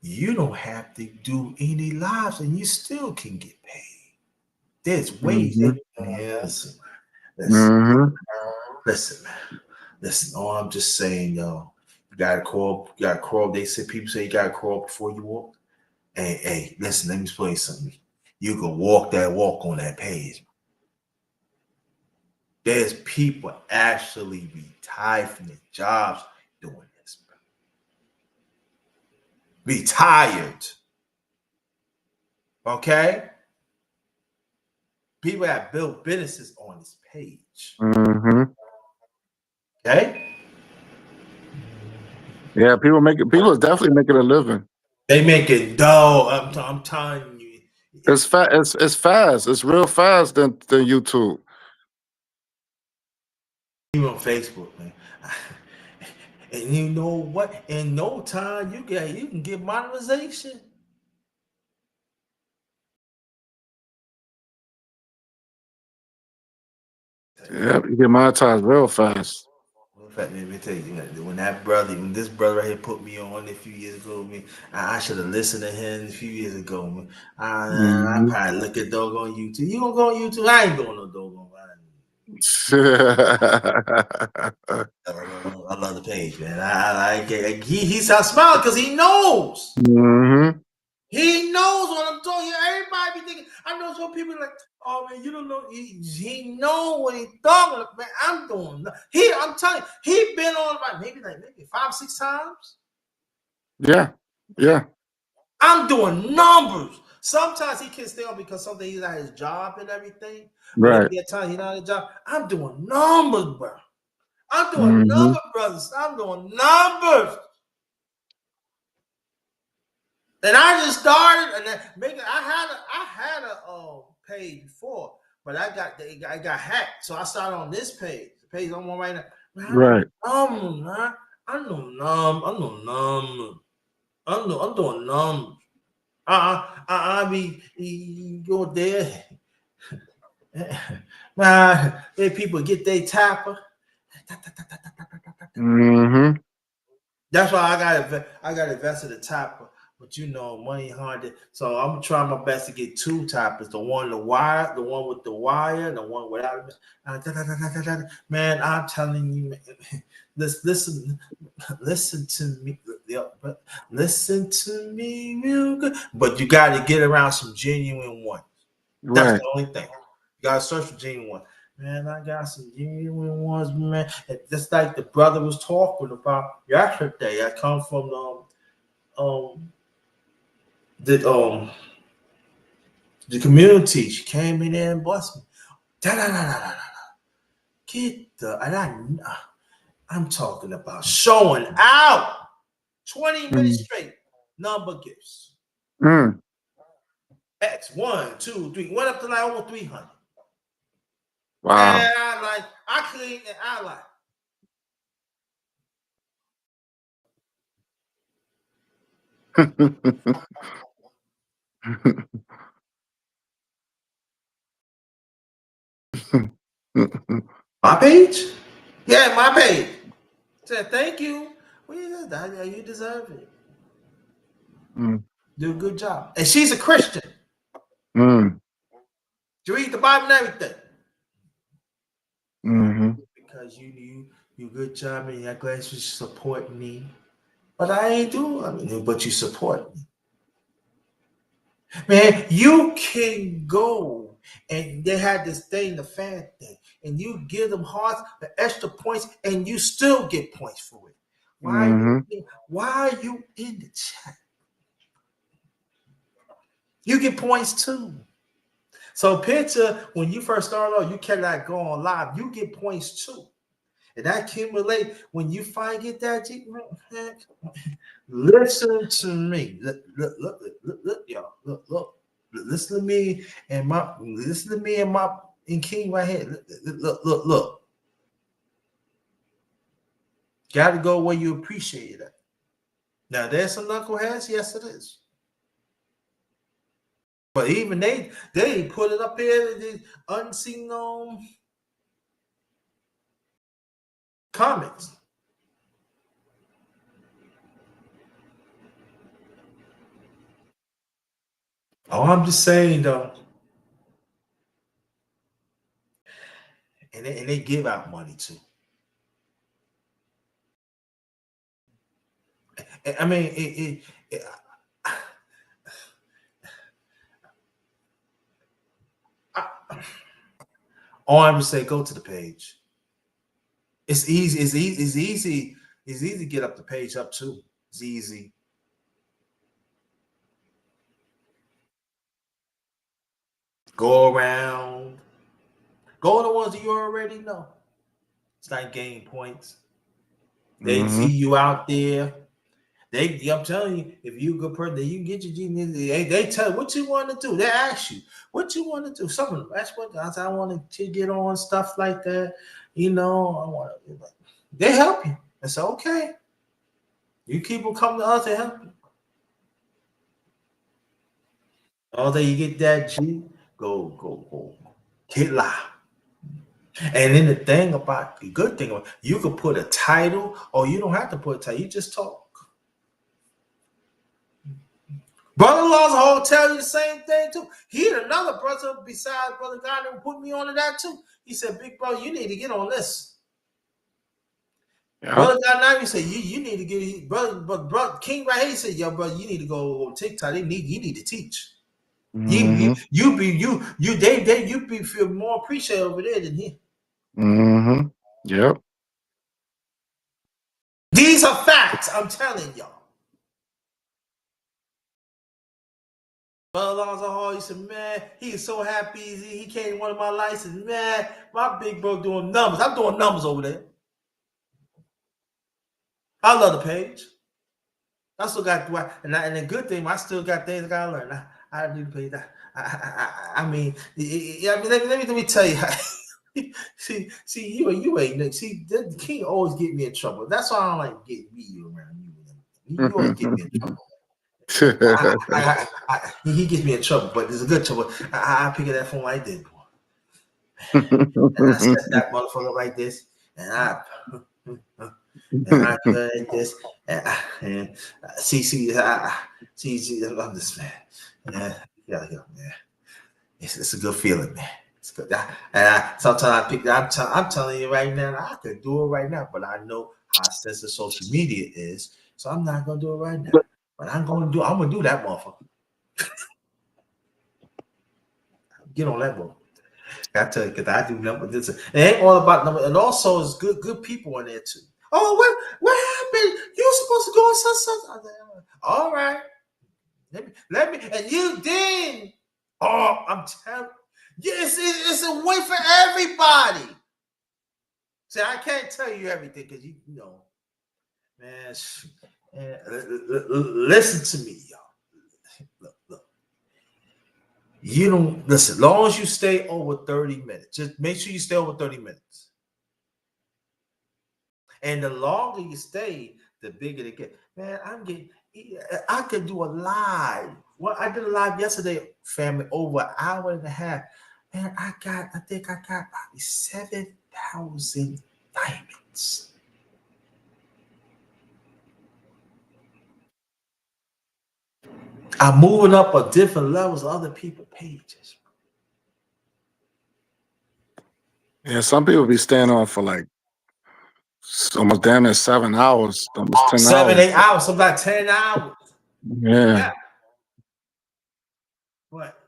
You don't have to do any lives, and you still can get paid. There's ways Mm-hmm. that yes, Mm-hmm. listen, man. Listen. Oh, I'm just saying, yo. You gotta crawl. You gotta crawl. They say people say you gotta crawl before you walk. Hey, listen, let me explain something. You can walk that walk on that page. There's people actually retired from their jobs doing this, bro. Retired. Okay? People that built businesses on this page. Mm-hmm. Okay? Yeah, people is definitely making a living. They make it dough. I'm telling you. It's fast. It's real fast than YouTube. Even on Facebook, man. And you know what? In no time, you can get monetization. Yeah, you get monetized real fast. In fact, let me tell you, when this brother right here put me on a few years ago, man, I should have listened to him a few years ago, man. I Mm-hmm. probably look at dog on YouTube. You gonna go on YouTube? I ain't going no dog on. I love the page, man. I like it. He's smiling because he knows. Mm-hmm. He knows what I'm talking. Everybody be thinking. I know some people like, oh man, you don't know. He know what he's talking about. Man, I'm doing. I'm telling you, he been on about maybe 5-6 times. Yeah. I'm doing numbers. Sometimes he can't stay on because something he's at his job and everything. But if Right. he had time, he's not at his job. I'm doing numbers, bro. I'm doing Mm-hmm. numbers, brothers. I'm doing numbers. And I just started, and then I had a page before, but I got hacked, so I started on this page. The page I'm on right now. Man, Right. I'm doing numbers. I be go there. Man, if people get their tapper. Mm-hmm. That's why I got invested in tapper. But you know, money hard. So I'm trying my best to get 2 toppers. The one the one with the wire, and the one without it. Man, I'm telling you, man, listen to me. Listen to me real good. But you got to get around some genuine ones. That's Right. the only thing. You got to search for genuine ones. Man, I got some genuine ones, man. Just like the brother was talking about yesterday. I come from the community. She came in there and blessed me. Da. Get the and I'm talking about showing out. 20 minutes straight. Number gifts. Mm. X 1, 2, 3. Went up to like over 300. Wow. And I clean and I like. My page? Yeah, my page. Said thank you. Well, you deserve it. Mm. Do a good job. And she's a Christian. Mm. She read the Bible and everything. Mm-hmm. Because you good job and I'm glad you support me. But I ain't do but you support me. Man, you can go and they had this thing, the fan thing, and you give them hearts, the extra points, and you still get points for it. Mm-hmm. Why are you in the chat? You get points too. So picture when you first start off, you cannot go on live. You get points too. And that accumulate when you finally get that G. Listen to me. Look, y'all. Look. Listen to me and and King right here. Look. Gotta go where you appreciate it. Now there's some knuckleheads, yes it is. But even they put it up here, the unseen comments. Oh, I'm just saying though. And they give out money too. I mean, All I'm gonna say, go to the page. It's easy. It's easy. It's easy. It's easy to get up the page up too. It's easy. Go around. Go to the ones that you already know. It's like gain points. They see you out there. I'm telling you, if you're a good person, you can get your genius. They tell you what you want to do. They ask you what you want to do. Something that's what I want to get on, stuff like that. You know, I want to. They help you. I say, okay. You keep them coming to us to help you. All day you get that G, go. Get live. And then the good thing about you could put a title, or you don't have to put a title. You just talk. Brother-in-law's whole tell you the same thing too. He had another brother besides Brother God that put me on to that too. He said, "Big bro, you need to get on this." Yeah. Brother God now, he said, "You need to get brother King right here." He said, "Yo, brother, you need to go on TikTok. You need to teach. You feel more appreciated over there than here." Yep. These are facts. I'm telling y'all. Brother Alonzo, he said, "Man, he is so happy he came one of my licenses. Man, my big bro doing numbers. I'm doing numbers over there. I love the page. I still got and the good thing, I still got things I gotta learn. I do the page. Let me tell you. see, you ain't see. The King always get me in trouble. That's why I don't like getting you around you. You always get me in trouble. He gets me in trouble, but there's a good trouble. I pick up that phone like this, and I set that motherfucker like this, and I do it like this, and see, I'm this man. Yeah, man. It's a good feeling, man. It's good. Sometimes I pick. I'm telling you right now, I could do it right now, but I know how sensitive social media is, so I'm not gonna do it right now. But I'm gonna do that motherfucker. Get on that motherfucker. I tell you, because I do numbers. It ain't all about numbers, and also it's good people in there too. Oh, what happened? You were supposed to go on such. All right, let me, and you did. Oh, I'm telling you, it's a win for everybody. See, I can't tell you everything because you know, man. Listen to me, y'all. Look. You don't listen. As long as you stay over 30 minutes, just make sure you stay over 30 minutes. And the longer you stay, the bigger it gets. Man, I could do a live. Well, I did a live yesterday, family, over an hour and a half. Man, I think I got probably 7,000 diamonds. I'm moving up a different levels of other people's pages. Yeah, some people be staying on for like almost damn near 7 hours, almost 10 7, hours. 8 hours, so about 10 hours. Yeah. But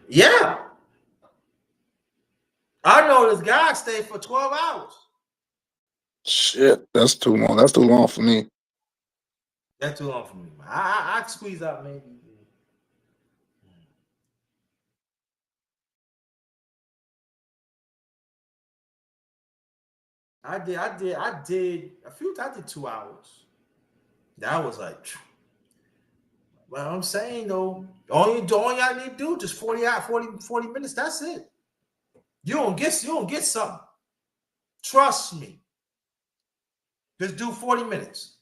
yeah. I know this guy stayed for 12 hours. Shit, that's too long. That's too long for me. That's too long for me. I squeeze out maybe. I did a few times. I did 2 hours. That was like, well, I'm saying though, all y'all need to do just 40 minutes. That's it. You don't get something. Trust me. Just do 40 minutes.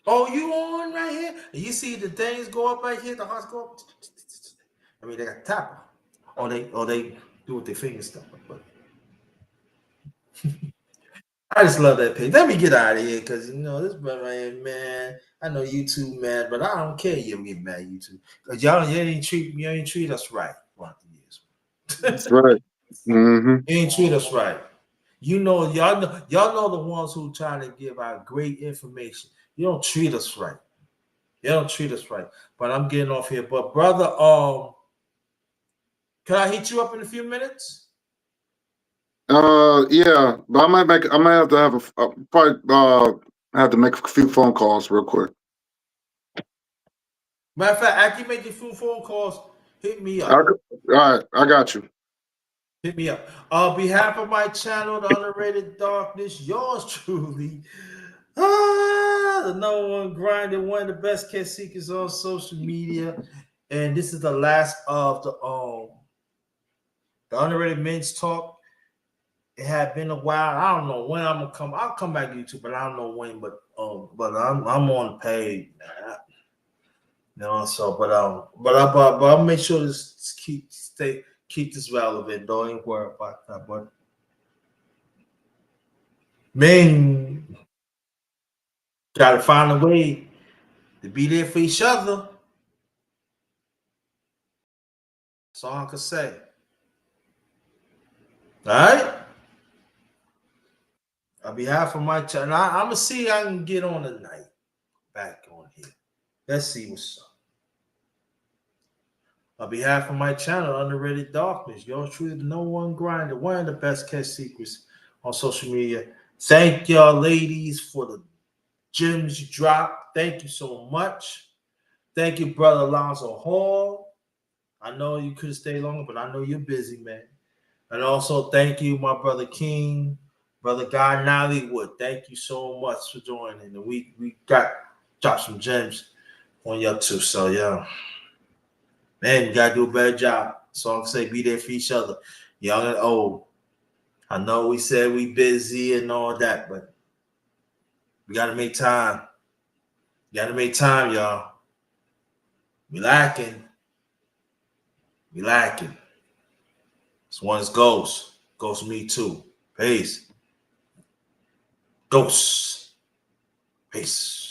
Oh, you on right here? And you see the things go up right here, the hearts go up. I mean, they got tapper. Or they do with their fingers stuff. But I just love that page. Let me get out of here because you know this brother right here, man. I know you too, man, but I don't care you get mad at you too. Because you ain't treat us right throughout the years. That's right. You ain't treat us right. You know, y'all know the ones who try to give out great information. You don't treat us right. They don't treat us right. But I'm getting off here. But brother, can I hit you up in a few minutes? Yeah, but I might have to have to make a few phone calls real quick. Matter of fact, after you make your few phone calls, hit me up. All right, I got you. Hit me up. On behalf of my channel, The Underrated Darkness, yours truly, the number one grinder, one of the best cat seekers on social media. And this is the last of the Underrated Men's Talk. It had been a while. I don't know when I'm gonna come. I'll come back to YouTube, but I don't know when. But I'm on the page, man. You know, so but I'll make sure this keep this relevant. Don't even worry about that. But man, gotta find a way to be there for each other. That's all I can say. All right. On behalf of my channel, I'm gonna see if I can get on tonight. Back on here. Let's see what's up. On behalf of my channel, Underrated Darkness, yours truly, the number one grinder, one of the best cat secrets on social media. Thank y'all, ladies, for the gems you dropped. Thank you so much. Thank you, brother Alonzo Hall. I know you could have stayed longer, but I know you're busy, man. And also, thank you, my brother King, brother Guy Nollywood. Thank you so much for joining. And we got dropped some gems on y'all too. So yeah. Man, you gotta do a better job. So I'm say be there for each other, young and old. I know we said we busy and all that, but we gotta make time. You gotta make time, y'all. We lacking. We lacking. This one's Ghost. Ghost me too. Peace. Ghost. Peace.